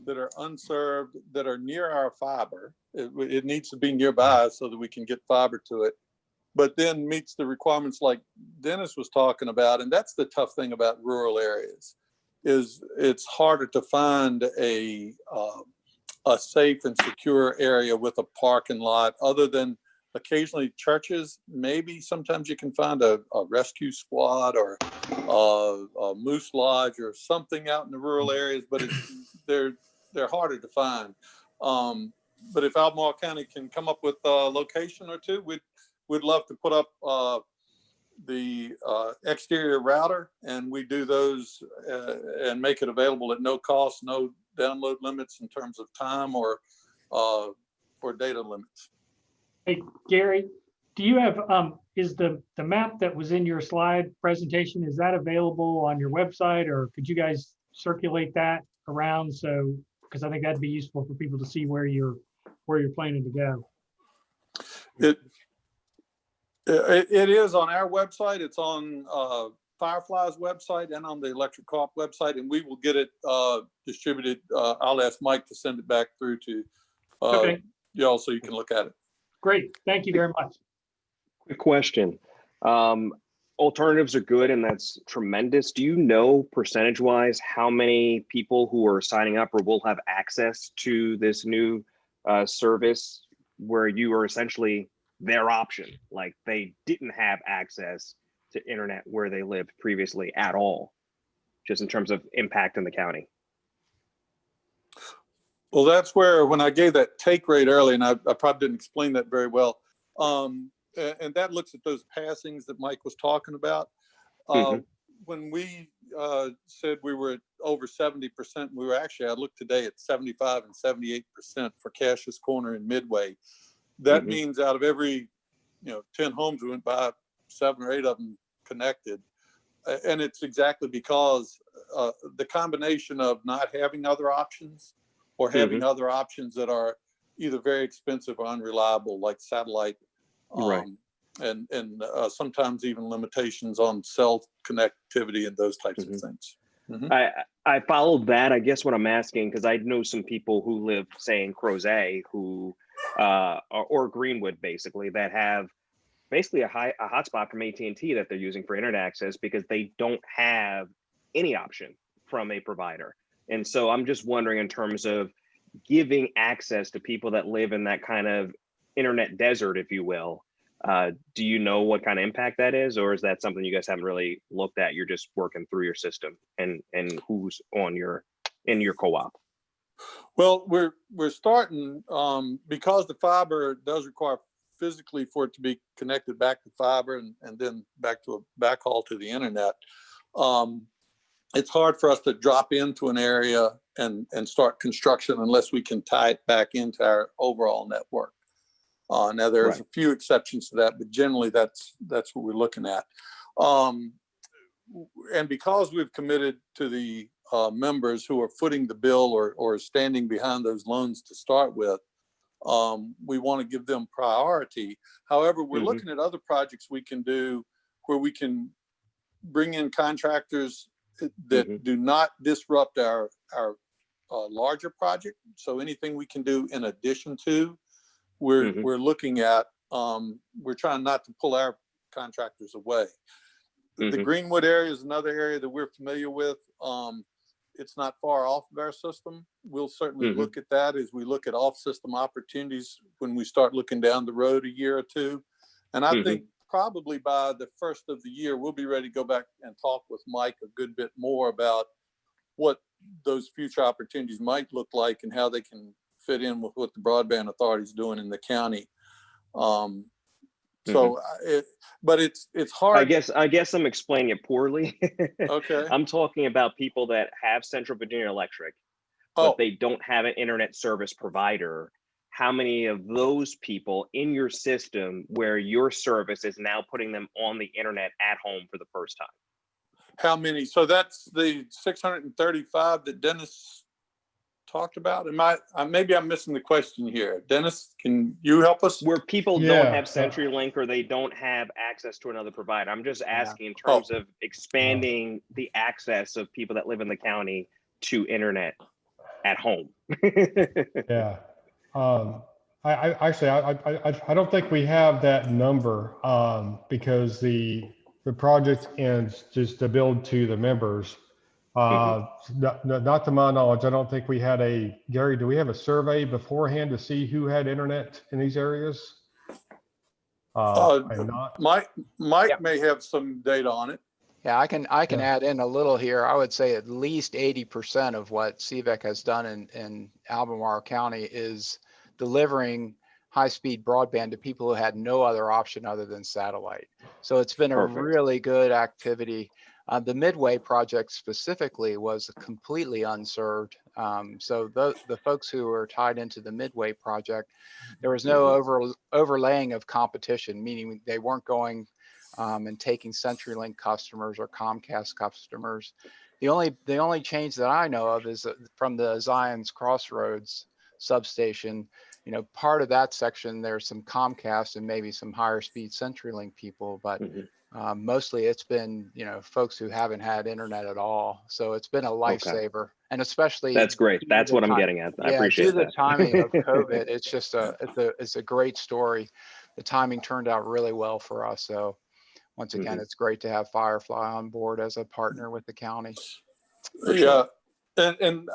that are unserved, that are near our fiber, it needs to be nearby so that we can get fiber to it, but then meets the requirements like Dennis was talking about. And that's the tough thing about rural areas, is it's harder to find a safe and secure area with a parking lot, other than occasionally churches. Maybe sometimes you can find a rescue squad or a moose lodge or something out in the rural areas, but they're harder to find. But if Albemarle County can come up with a location or two, we'd love to put up the exterior router, and we do those and make it available at no cost, no download limits in terms of time or data limits. Hey, Gary, do you have, is the map that was in your slide presentation, is that available on your website, or could you guys circulate that around? So, because I think that'd be useful for people to see where you're planning to go. It is on our website. It's on Firefly's website and on the Electric Co-op website, and we will get it distributed. I'll ask Mike to send it back through to y'all so you can look at it. Great, thank you very much. Quick question. Alternatives are good, and that's tremendous. Do you know percentage-wise how many people who are signing up or will have access to this new service, where you are essentially their option, like they didn't have access to internet where they lived previously at all, just in terms of impact in the county? Well, that's where, when I gave that take rate early, and I probably didn't explain that very well, and that looks at those passings that Mike was talking about. When we said we were at over 70%, we were actually, I looked today at 75 and 78% for Cassius Corner and Midway. That means out of every 10 homes we went by, 7 or 8 of them connected. and it's exactly because the combination of not having other options or having other options that are either very expensive or unreliable, like satellite, and sometimes even limitations on cell connectivity and those types of things. I followed that. I guess what I'm asking, because I know some people who live, say, in Crozet, who or Greenwood, basically, that have basically a hotspot from AT&T that they're using for internet access because they don't have any option from a provider. And so I'm just wondering, in terms of giving access to people that live in that kind of internet desert, if you will, do you know what kind of impact that is, or is that something you guys haven't really looked at? You're just working through your system and who's on in your co-op? Well, we're starting because the fiber does require physically for it to be connected back to fiber and then back to a backhaul to the internet. It's hard for us to drop into an area and start construction unless we can tie it back into our overall network. Now there's a few exceptions to that, but generally that's what we're looking at. And because we've committed to the members who are footing the bill or standing behind those loans to start with, we want to give them priority. However, we're looking at other projects we can do where we can bring in contractors that do not disrupt our larger project. So anything we can do in addition to, we're looking at. We're trying not to pull our contractors away. The Greenwood area is another area that we're familiar with. It's not far off of our system. We'll certainly look at that as we look at off-system opportunities when we start looking down the road a year or two. And I think probably by the first of the year, we'll be ready to go back and talk with Mike a good bit more about what those future opportunities might look like and how they can fit in with what the broadband authority is doing in the county. But it's hard. I guess I'm explaining it poorly. Okay. I'm talking about people that have Central Virginia Electric, but they don't have an internet service provider. How many of those people in your system where your service is now putting them on the internet at home for the first time? How many? So that's the 635 that Dennis talked about. Maybe I'm missing the question here. Dennis, can you help us? Where people don't have CenturyLink or they don't have access to another provider. I'm just asking in terms of expanding the access of people that live in the county to internet at home. I don't think we have that number because the project ends just to build to the members. Not to my knowledge, I don't think we had Gary, do we have a survey beforehand to see who had internet in these areas? Mike may have some data on it. Yeah, I can add in a little here. I would say at least 80% of what CVEC has done in Albemarle County is delivering high-speed broadband to people who had no other option other than satellite. So it's been a really good activity. The Midway project specifically was completely unserved. So the folks who were tied into the Midway project, there was no overlaying of competition, meaning they weren't going and taking CenturyLink customers or Comcast customers. The only change that I know of is from the Zion's Crossroads substation. You know, part of that section, there's some Comcast and maybe some higher speed CenturyLink people, but mostly it's been, you know, folks who haven't had internet at all. So it's been a lifesaver, and especially that's great. That's what I'm getting at. I appreciate that. The timing of COVID, it's just it's a great story. The timing turned out really well for us. So once again, it's great to have Firefly on board as a partner with the county. Yeah. And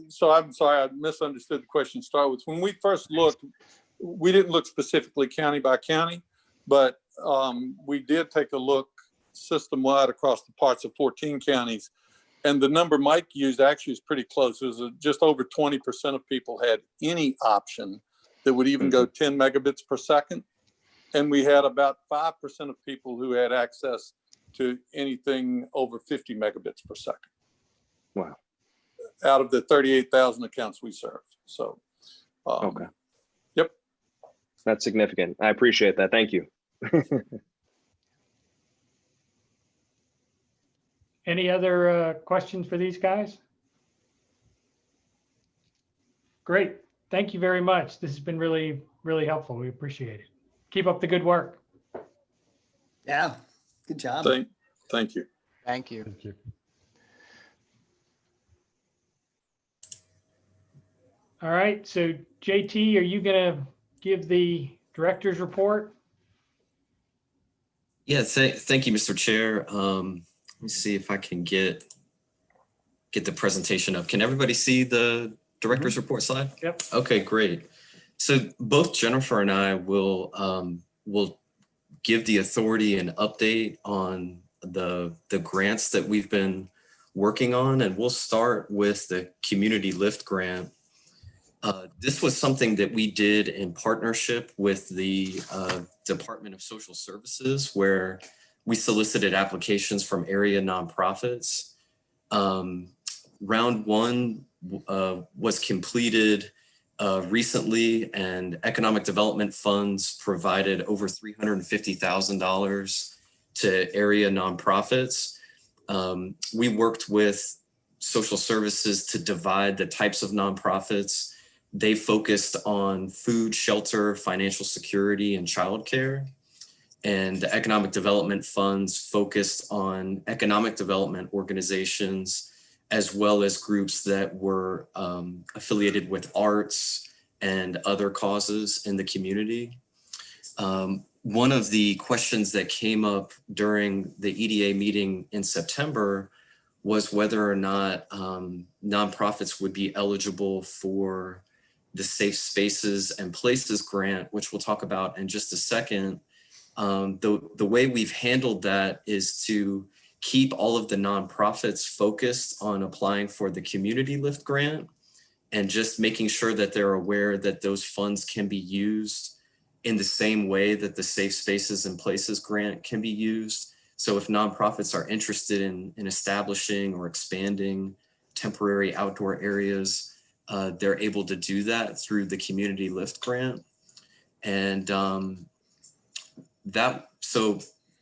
so I'm sorry, I misunderstood the question to start with. When we first looked, we didn't look specifically county by county, but we did take a look system-wide across the parts of 14 counties. And the number Mike used actually is pretty close. It was just over 20% of people had any option that would even go 10 megabits per second. And we had about 5% of people who had access to anything over 50 megabits per second. Wow. Out of the 38,000 accounts we serve. So, yep. That's significant. I appreciate that. Thank you. Any other questions for these guys? Great. Thank you very much. This has been really, really helpful. We appreciate it. Keep up the good work. Yeah, good job. Thank you. Thank you. Thank you. All right. So JT, are you going to give the director's report? Yeah, thank you, Mr. Chair. Let me see if I can get the presentation up. Can everybody see the director's report slide? Yep. Okay, great. So both Jennifer and I will give the authority an update on the grants that we've been working on, and we'll start with the Community Lift Grant. This was something that we did in partnership with the Department of Social Services, where we solicited applications from area nonprofits. Round one was completed recently, and economic development funds provided over $350,000 to area nonprofits. We worked with social services to divide the types of nonprofits. They focused on food, shelter, financial security, and childcare. And the economic development funds focused on economic development organizations, as well as groups that were affiliated with arts and other causes in the community. One of the questions that came up during the EDA meeting in September was whether or not nonprofits would be eligible for the Safe Spaces and Places grant, which we'll talk about in just a second. The way we've handled that is to keep all of the nonprofits focused on applying for the Community Lift Grant and just making sure that they're aware that those funds can be used in the same way that the Safe Spaces and Places grant can be used. So if nonprofits are interested in establishing or expanding temporary outdoor areas, they're able to do that through the Community Lift Grant. And so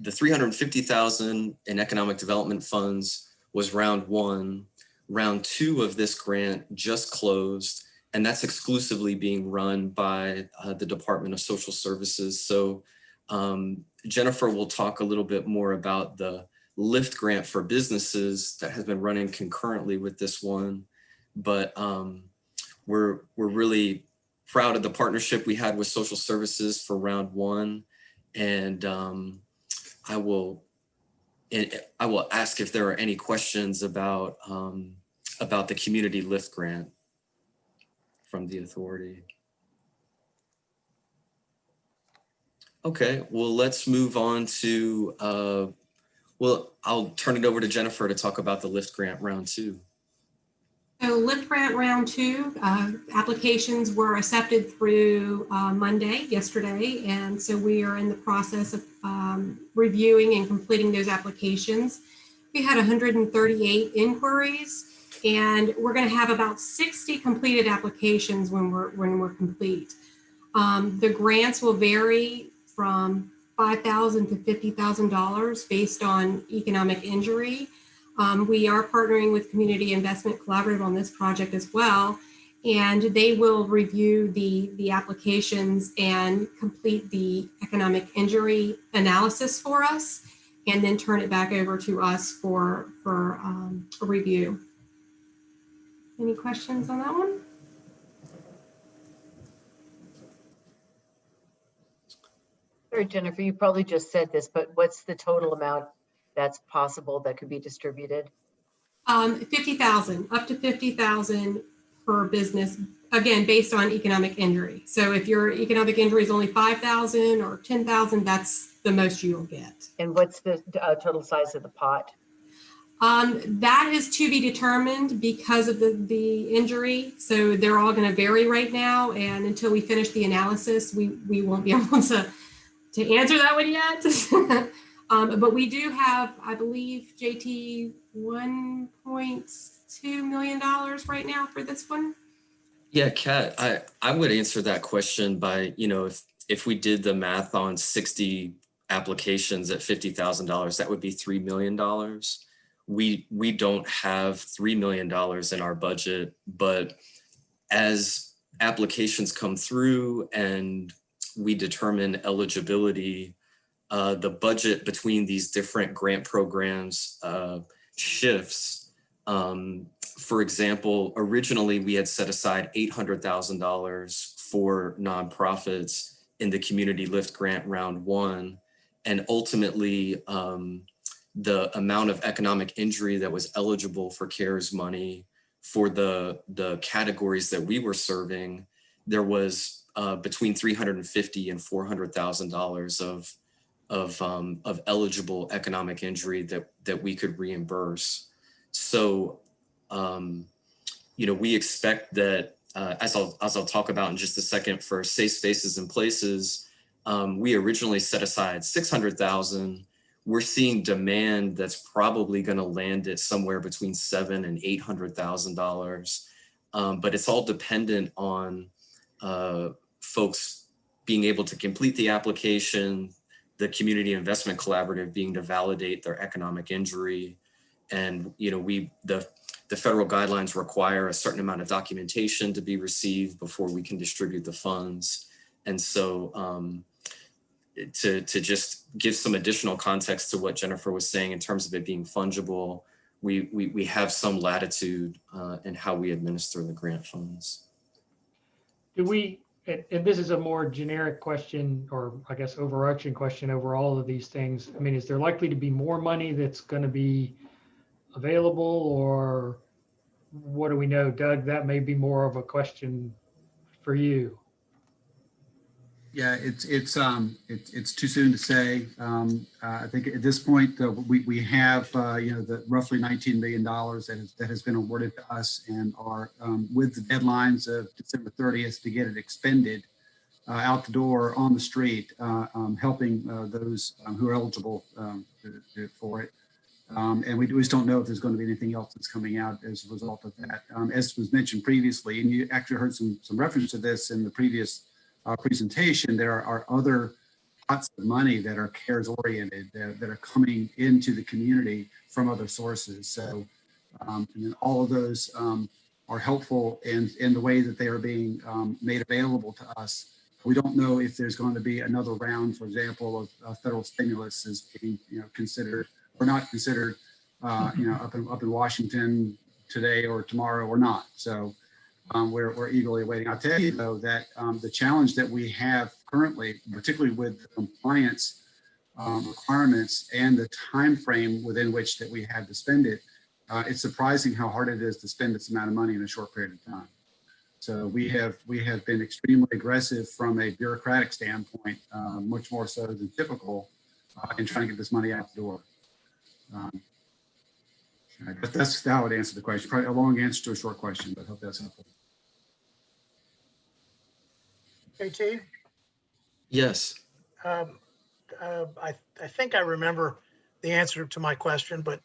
the $350,000 in economic development funds was round one. Round two of this grant just closed, and that's exclusively being run by the Department of Social Services. So Jennifer will talk a little bit more about the LIFT grant for businesses that has been running concurrently with this one. But we're really proud of the partnership we had with social services for round one. And I will ask if there are any questions about the Community Lift Grant from the authority. Okay, well, let's move on to, I'll turn it over to Jennifer to talk about the Lift Grant round two. So Lift Grant round two, applications were accepted through Monday, yesterday. And so we are in the process of reviewing and completing those applications. We had 138 inquiries, and we're going to have about 60 completed applications when we're complete. The grants will vary from $5,000 to $50,000 based on economic injury. We are partnering with Community Investment Collaborative on this project as well, and they will review the applications and complete the economic injury analysis for us, and then turn it back over to us for a review. Any questions on that one? Sorry, Jennifer, you probably just said this, but what's the total amount that's possible that could be distributed? 50,000, up to 50,000 per business, again, based on economic injury. So if your economic injury is only 5,000 or 10,000, that's the most you will get. And what's the total size of the pot? That is to be determined because of the injury. So they're all going to vary right now. And until we finish the analysis, we won't be able to answer that one yet. But we do have, I believe, JT, $1.2 million right now for this one. Yeah, Kat, I would answer that question by, if we did the math on 60 applications at $50,000, that would be $3 million. we don't have $3 million in our budget, but as applications come through and we determine eligibility, the budget between these different grant programs shifts. For example, originally we had set aside $800,000 for nonprofits in the Community Lift Grant Round 1. And ultimately, the amount of economic injury that was eligible for CARES money for the categories that we were serving, there was between $350,000 and $400,000 of eligible economic injury that we could reimburse. So, we expect that, as I'll talk about in just a second, for Safe Spaces and Places, we originally set aside $600,000. We're seeing demand that's probably going to land at somewhere between $700,000 and $800,000, but it's all dependent on folks being able to complete the application, the Community Investment Collaborative being to validate their economic injury, and the federal guidelines require a certain amount of documentation to be received before we can distribute the funds, and so. To just give some additional context to what Jennifer was saying in terms of it being fungible, we have some latitude in how we administer the grant funds. Do we, and this is a more generic question, or I guess overarching question over all of these things. I mean, is there likely to be more money that's going to be available, or what do we know? Doug, that may be more of a question for you. Yeah, it's too soon to say. I think at this point we have the roughly $19 million that has been awarded to us, and are with the deadlines of December 30th to get it expended out the door on the street, helping those who are eligible for it. And we just don't know if there's going to be anything else that's coming out as a result of that. As was mentioned previously, and you actually heard some reference to this in the previous presentation, there are other pots of money that are CARES oriented that are coming into the community from other sources. So, and then all of those are helpful in the way that they are being made available to us. We don't know if there's going to be another round, for example, of federal stimulus is being considered or not considered, up in Washington today or tomorrow or not. So. We're eagerly awaiting. I'll tell you though that the challenge that we have currently, particularly with the compliance requirements and the time frame within which that we have to spend it, it's surprising how hard it is to spend this amount of money in a short period of time. So we have been extremely aggressive from a bureaucratic standpoint, much more so than typical, in trying to get this money out the door. But that's how I would answer the question. Probably a long answer to a short question, but I hope that's helpful. KT? Yes. I think I remember the answer to my question, but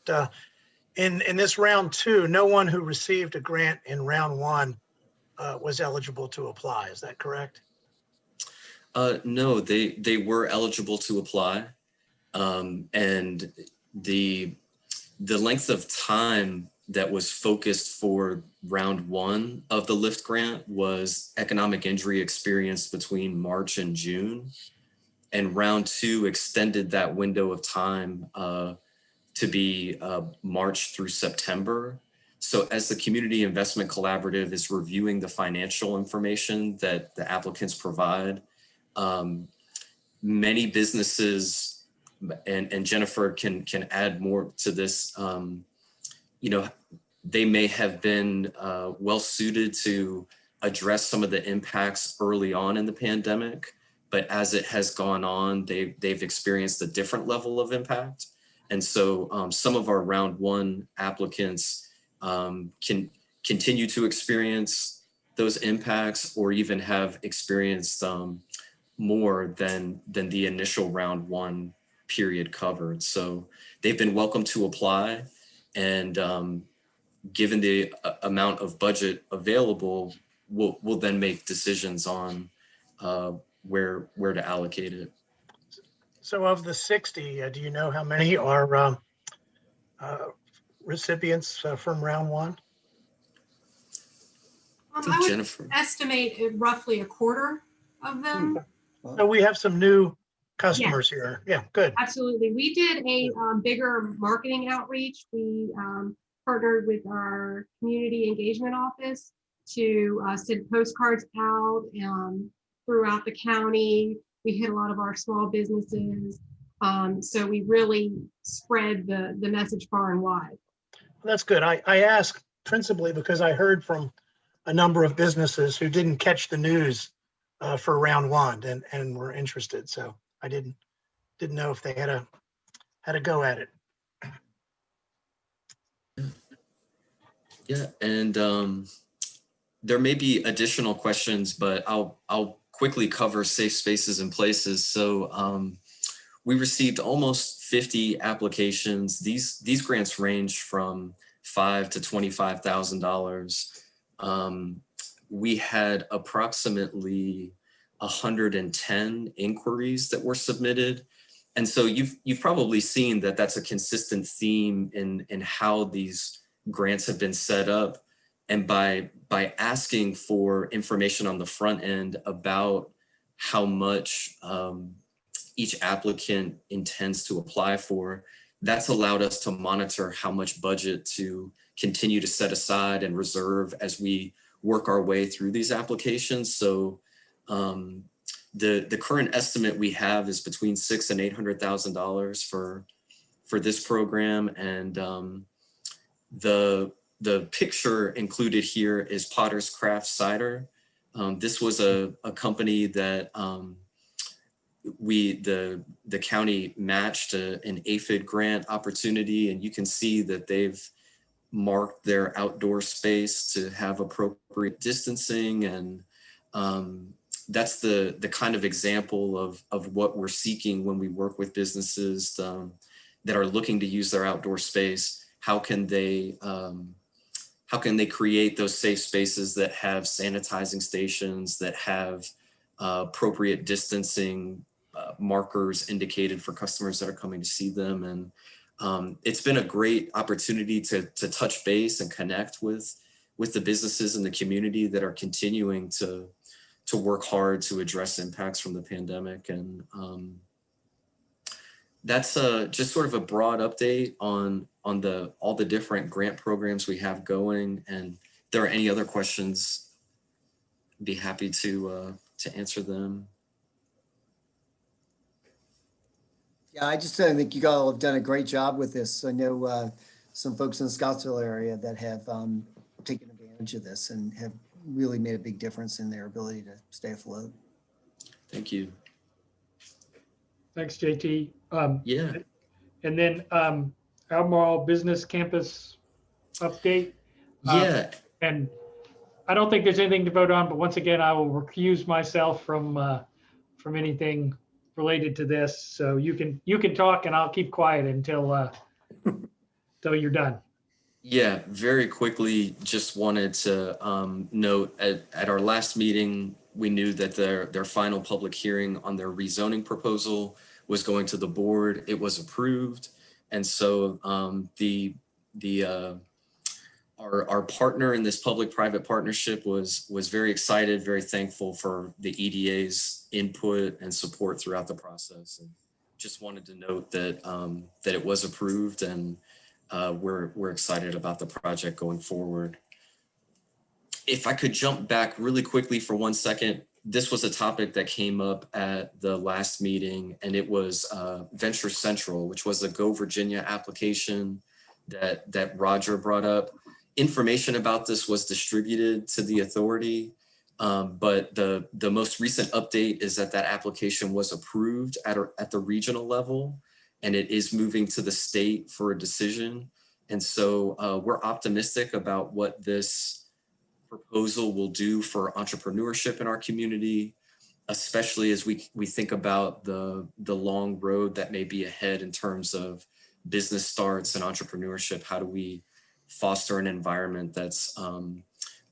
in this round 2, no one who received a grant in round 1 was eligible to apply. Is that correct? No, they were eligible to apply, and the length of time that was focused for round 1 of the LIFT grant was economic injury experienced between March and June. And round 2 extended that window of time to be March through September. So as the Community Investment Collaborative is reviewing the financial information that the applicants provide, many businesses, and Jennifer can add more to this, they may have been well suited to address some of the impacts early on in the pandemic, but as it has gone on, they've experienced a different level of impact. And so some of our round 1 applicants can continue to experience those impacts, or even have experienced more than the initial round 1 period covered. So they've been welcome to apply, and given the amount of budget available, we'll then make decisions on where to allocate it. So of the 60, do you know how many are recipients from round one? I would Jennifer. estimate roughly a quarter of them. So we have some new customers here. Yeah, good. Absolutely. We did a bigger marketing outreach. We partnered with our community engagement office to send postcards out throughout the county. We hit a lot of our small businesses. So we really spread the message far and wide. That's good. I asked principally because I heard from a number of businesses who didn't catch the news for round one and were interested. So I didn't know if they had a go at it. Yeah, and there may be additional questions, but I'll quickly cover safe spaces and places. So we received almost 50 applications. These grants range from $5,000 to $25,000. We had approximately 110 inquiries that were submitted. And so you've probably seen that that's a consistent theme in how these grants have been set up. And by asking for information on the front end about how much each applicant intends to apply for, that's allowed us to monitor how much budget to continue to set aside and reserve as we work our way through these applications. So the current estimate we have is between $600,000 and $800,000 for this program. And the picture included here is Potter's Craft Cider. This was a company that the county matched an APHID grant opportunity, and you can see that they've marked their outdoor space to have appropriate distancing, and that's the kind of example of what we're seeking when we work with businesses that are looking to use their outdoor space. How can they create those safe spaces that have sanitizing stations, that have appropriate distancing markers indicated for customers that are coming to see them? And it's been a great opportunity to touch base and connect with the businesses in the community that are continuing to work hard to address impacts from the pandemic. And that's just sort of a broad update on all the different grant programs we have going. And if there are any other questions, I'd be happy to answer them. Yeah, I just think you all have done a great job with this. I know some folks in the Scottsdale area that have taken advantage of this and have really made a big difference in their ability to stay afloat. Thank you. Thanks, JT. Yeah. And then Albemarle Business Campus update. Yeah. And I don't think there's anything to vote on, but once again, I will recuse myself from anything related to this. So you can talk, and I'll keep quiet until you're done. Yeah, very quickly, just wanted to note at our last meeting, we knew that their final public hearing on their rezoning proposal was going to the board. It was approved. And so our partner in this public-private partnership was very excited, very thankful for the EDA's input and support throughout the process. And just wanted to note that that it was approved, and we're excited about the project going forward. If I could jump back really quickly for 1 second, this was a topic that came up at the last meeting, and it was Venture Central, which was a Go Virginia application that Roger brought up. Information about this was distributed to the authority, but the most recent update is that application was approved at the regional level, and it is moving to the state for a decision. And so we're optimistic about what this proposal will do for entrepreneurship in our community, especially as we think about the long road that may be ahead in terms of business starts and entrepreneurship. How do we foster an environment that's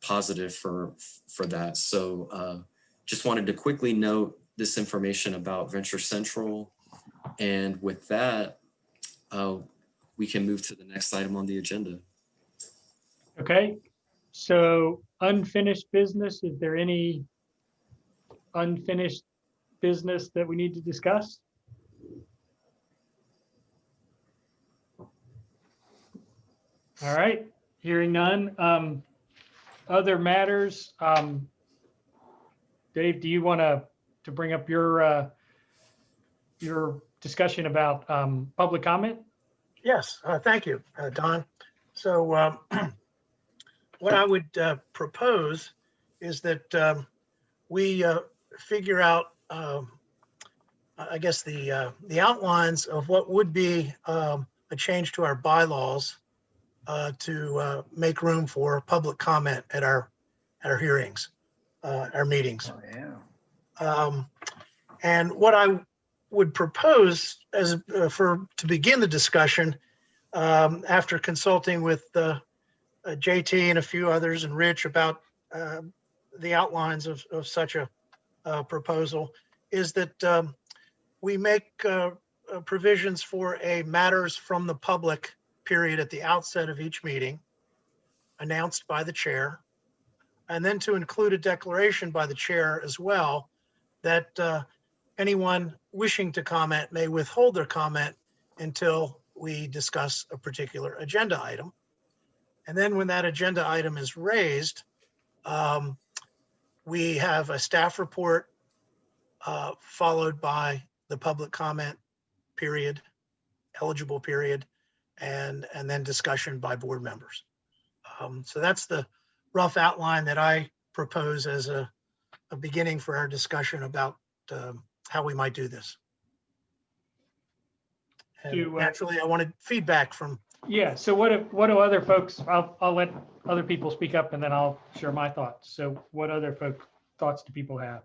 positive for that? So just wanted to quickly note this information about Venture Central. And with that, we can move to the next item on the agenda. Okay, so unfinished business, is there any unfinished business that we need to discuss? All right, hearing none. Other matters, Dave, do you want to bring up your discussion about public comment? Yes, thank you, Don. So what I would propose is that we figure out, I guess, the outlines of what would be a change to our bylaws to make room for public comment at our hearings, our meetings. Oh, yeah. And what I would propose as to begin the discussion, after consulting with JT and a few others and Rich about the outlines of such a proposal, is that we make provisions for a matters from the public period at the outset of each meeting, announced by the chair, and then to include a declaration by the chair as well that anyone wishing to comment may withhold their comment until we discuss a particular agenda item. And then when that agenda item is raised, we have a staff report followed by the public comment period, eligible period, and then discussion by board members. So that's the rough outline that I propose as a beginning for our discussion about how we might do this. And naturally, I wanted feedback from. Yeah, so what do other folks, I'll let other people speak up and then I'll share my thoughts. So what other thoughts do people have?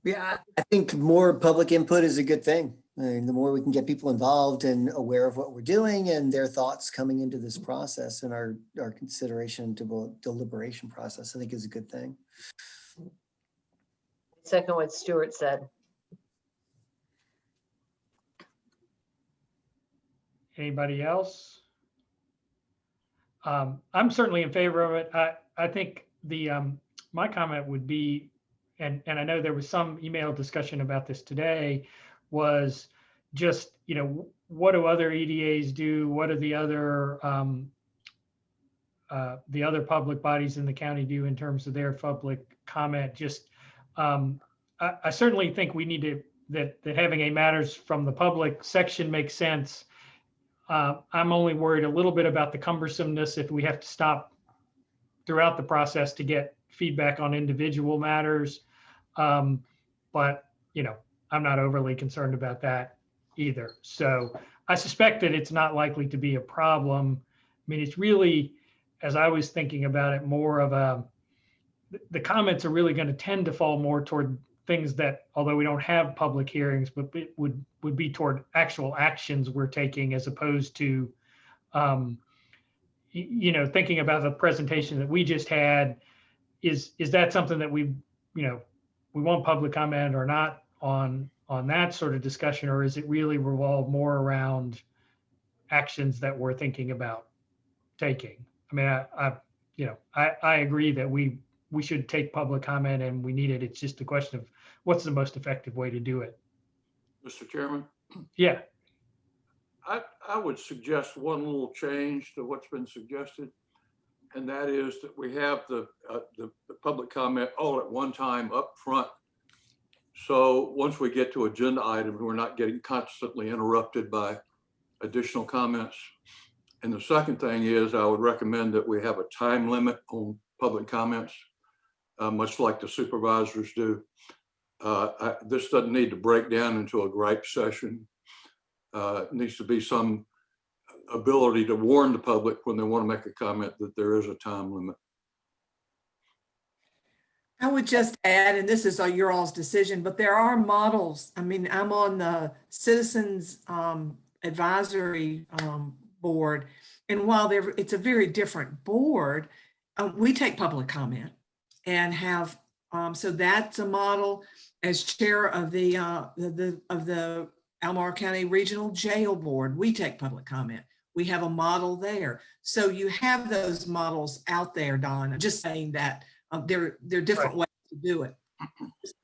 Yeah, I think more public input is a good thing. I mean, the more we can get people involved and aware of what we're doing and their thoughts coming into this process and our consideration to deliberation process, I think is a good thing. Second what Stuart said. Anybody else? I'm certainly in favor of it. I think my comment would be, and I know there was some email discussion about this today, was just, what do other EDAs do? What do the other public bodies in the county do in terms of their public comment? Just, I certainly think we need to, that having a matters from the public section makes sense. I'm only worried a little bit about the cumbersomeness if we have to stop throughout the process to get feedback on individual matters. But, I'm not overly concerned about that either. So I suspect that it's not likely to be a problem. I mean, it's really, as I was thinking about it, more of the comments are really going to tend to fall more toward things that, although we don't have public hearings, but it would be toward actual actions we're taking, as opposed to, thinking about the presentation that we just had. Is that something that we want public comment or not on that sort of discussion, or is it really revolve more around actions that we're thinking about taking? I mean, I agree that we should take public comment and we need it. It's just a question of what's the most effective way to do it. Mr. Chairman? Yeah. I would suggest one little change to what's been suggested, and that is that we have the public comment all at one time up front. So once we get to agenda items, we're not getting constantly interrupted by additional comments. And the second thing is, I would recommend that we have a time limit on public comments, much like the supervisors do. This doesn't need to break down into a gripe session. It needs to be some ability to warn the public when they want to make a comment that there is a time limit. I would just add, and this is your all's decision, but there are models. I mean, I'm on the Citizens Advisory Board, and while it's a very different board, we take public comment and have, so that's a model. As chair of the Albemarle County Regional Jail Board, we take public comment. We have a model there. So you have those models out there, Don. I'm just saying that there are different ways to do it. Just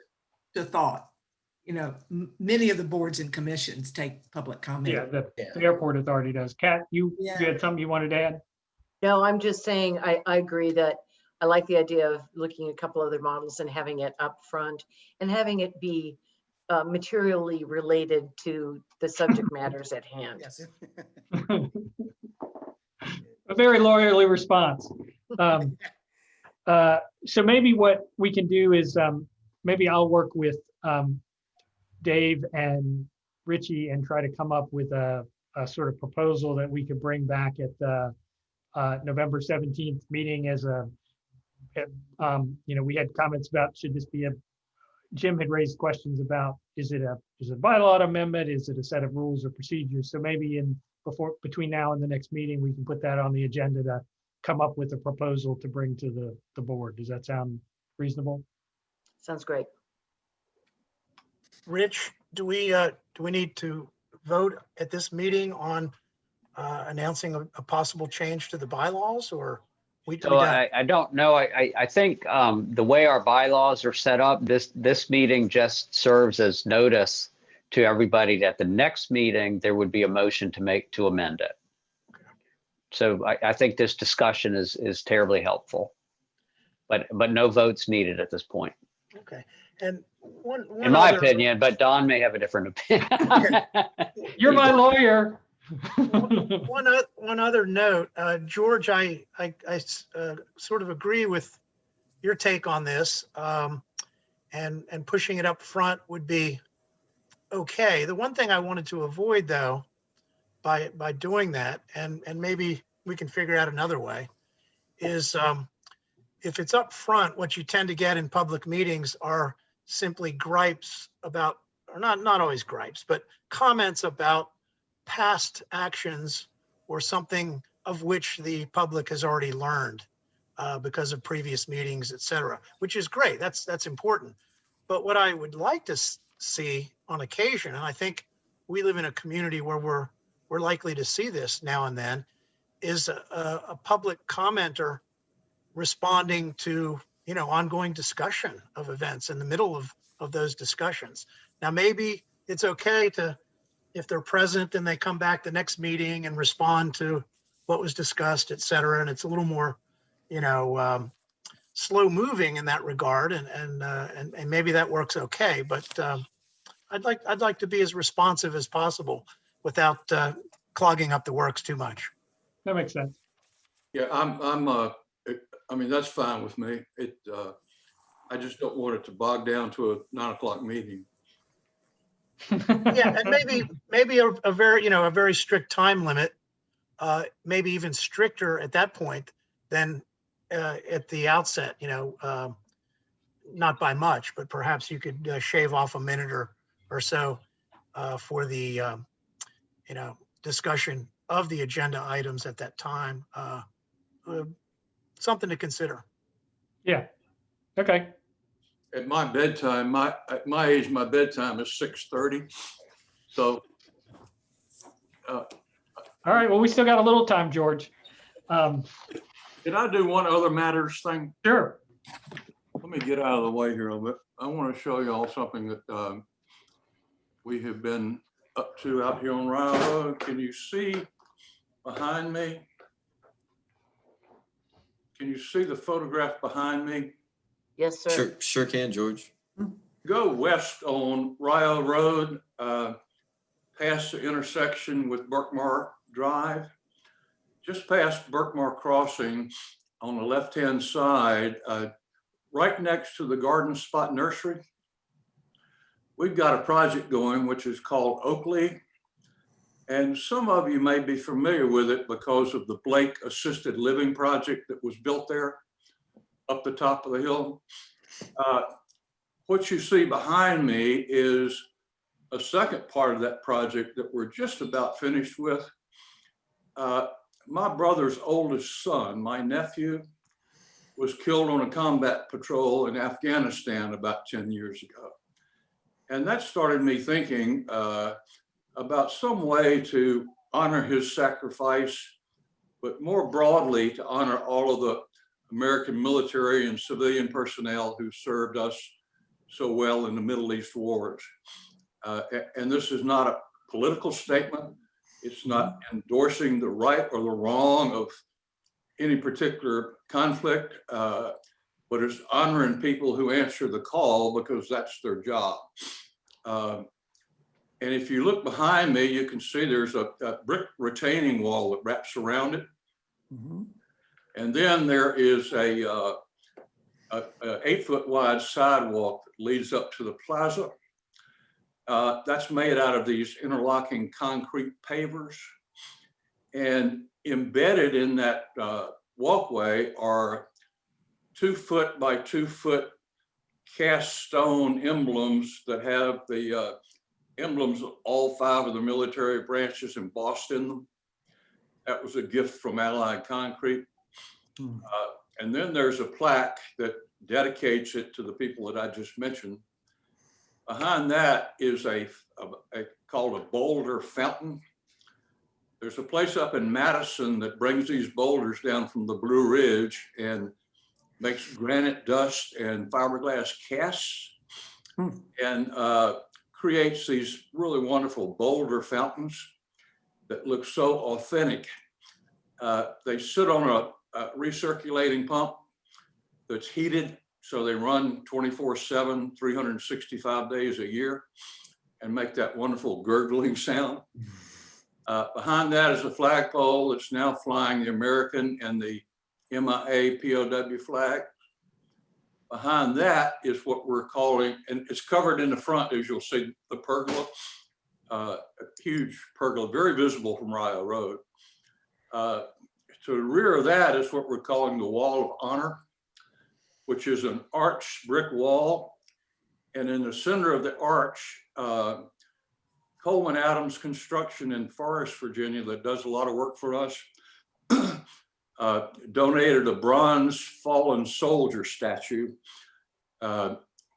a thought. You know, many of the boards and commissions take public comment. Yeah, the airport authority does. Kat, you had something you wanted to add? No, I'm just saying, I agree that I like the idea of looking at a couple other models and having it up front and having it be materially related to the subject matters at hand. Yes. A very lawyerly response. So maybe what we can do is maybe I'll work with Dave and Richie and try to come up with a sort of proposal that we could bring back at the November 17th meeting as a, you know, we had comments about, should this be a, Jim had raised questions about, is it a bylaw amendment? Is it a set of rules or procedures? So maybe between now and the next meeting, we can put that on the agenda to come up with a proposal to bring to the board. Does that sound reasonable? Sounds great. Rich, do we need to vote at this meeting on announcing a possible change to the bylaws, or So I don't know. I think the way our bylaws are set up, this meeting just serves as notice to everybody that the next meeting, there would be a motion to amend it. So I think this discussion is terribly helpful, but no votes needed at this point. Okay. And one in my opinion, but Don may have a different opinion. You're my lawyer. One other note, George, I sort of agree with your take on this, and pushing it up front would be okay. The one thing I wanted to avoid, though, by doing that, and maybe we can figure out another way, is if it's up front, what you tend to get in public meetings are simply gripes about, or not always gripes, but comments about past actions or something of which the public has already learned because of previous meetings, et cetera, which is great. That's important. But what I would like to see on occasion, and I think we live in a community where we're likely to see this now and then, is a public commenter responding to, you know, ongoing discussion of events in the middle of those discussions. Now, maybe it's okay to, if they're present and they come back the next meeting and respond to what was discussed, et cetera, and it's a little more, you know, slow moving in that regard, and maybe that works okay. But I'd like to be as responsive as possible without clogging up the works too much. That makes sense. Yeah, I mean, that's fine with me. I just don't want it to bog down to a 9 o'clock meeting. Yeah, and maybe a very strict time limit, maybe even stricter at that point than at the outset, you know, not by much, but perhaps you could shave off a minute or so for the, you know, discussion of the agenda items at that time. Something to consider. Yeah. Okay. At my bedtime, at my age, my bedtime is 6:30. So. All right. Well, we still got a little time, George. Can I do one other matters thing? Sure. Let me get out of the way here a little bit. I want to show you all something that we have been up to out here on Ryle Road. Can you see behind me? Can you see the photograph behind me? Yes, sir. Sure can, George. Go west on Ryle Road, past the intersection with Burkmar Drive. Just past Burkmar Crossing on the left-hand side, right next to the Garden Spot Nursery. We've got a project going which is called Oakley. And some of you may be familiar with it because of the Blake Assisted Living Project that was built there up the top of the hill. What you see behind me is a second part of that project that we're just about finished with. My brother's oldest son, my nephew, was killed on a combat patrol in Afghanistan about 10 years ago. And that started me thinking, about some way to honor his sacrifice, but more broadly to honor all of the American military and civilian personnel who served us so well in the Middle East wars. And this is not a political statement. It's not endorsing the right or the wrong of any particular conflict, but it's honoring people who answer the call because that's their job. And if you look behind me, you can see there's a brick retaining wall that wraps around it. And then there is a 8-foot wide sidewalk that leads up to the plaza. That's made out of these interlocking concrete pavers. And embedded in that walkway are 2-foot by 2-foot cast stone emblems that have the emblems of all 5 of the military branches embossed in them. That was a gift from Allied Concrete. And then there's a plaque that dedicates it to the people that I just mentioned. Behind that is called a boulder fountain. There's a place up in Madison that brings these boulders down from the Blue Ridge and makes granite dust and fiberglass casts and creates these really wonderful boulder fountains that look so authentic. They sit on a recirculating pump that's heated, so they run 24/7, 365 days a year, and make that wonderful gurgling sound. Behind that is a flagpole that's now flying the American and the MIA POW flag. Behind that is what we're calling, and it's covered in the front, as you'll see, the pergola, a huge pergola, very visible from Rio Road. To the rear of that is what we're calling the Wall of Honor, which is an arched brick wall. And in the center of the arch, Coleman Adams Construction in Forest, Virginia, that does a lot of work for us, donated a bronze fallen soldier statue,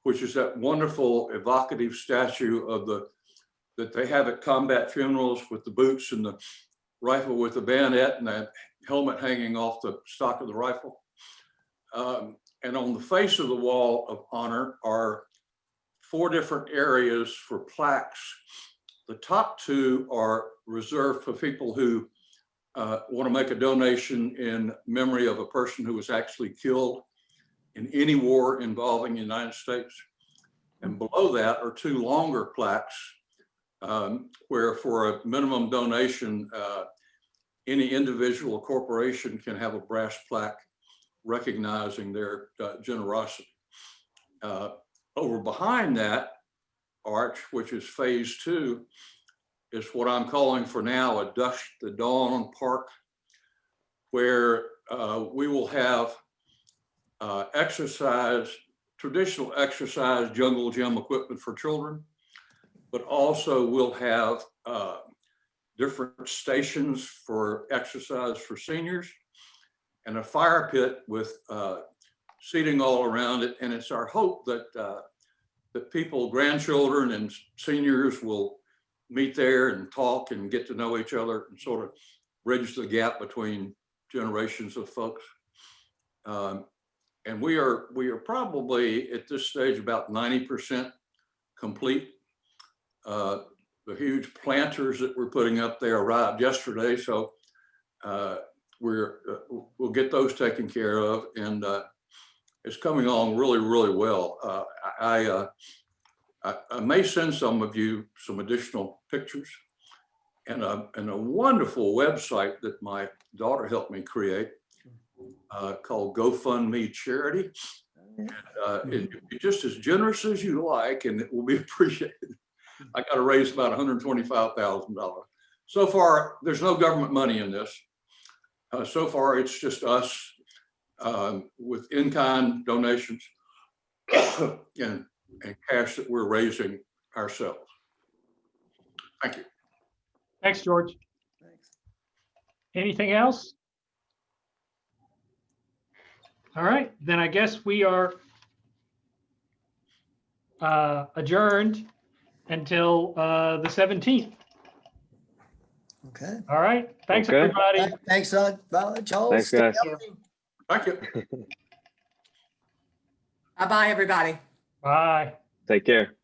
which is that wonderful evocative statue of that they have at combat funerals with the boots and the rifle with the bayonet and that helmet hanging off the stock of the rifle. And on the face of the Wall of Honor are 4 different areas for plaques. The top 2 are reserved for people who want to make a donation in memory of a person who was actually killed in any war involving the United States. And below that are 2 longer plaques where for a minimum donation, any individual or corporation can have a brass plaque recognizing their generosity. Over behind that arch, which is phase 2, is what I'm calling for now a Dusk the Dawn Park, where we will have traditional exercise jungle gym equipment for children, but also we'll have different stations for exercise for seniors and a fire pit with seating all around it. And it's our hope that that people, grandchildren and seniors will meet there and talk and get to know each other and sort of bridge the gap between generations of folks. And we are probably at this stage about 90% complete. The huge planters that we're putting up there arrived yesterday, so we'll get those taken care of, and it's coming along really, really well. I may send some of you some additional pictures and a wonderful website that my daughter helped me create called GoFundMe Charity. And be just as generous as you like, and it will be appreciated. I got to raise about $125,000. So far, there's no government money in this. So far, it's just us with in-kind donations and cash that we're raising ourselves. Thank you. Thanks, George. Thanks. Anything else? All right, then I guess we are adjourned until the 17th. Okay. All right. Thanks, Okay. everybody. Thanks, Charles. Thanks, Stay guys. healthy. Thank you. Bye-bye, everybody. Bye. Take care.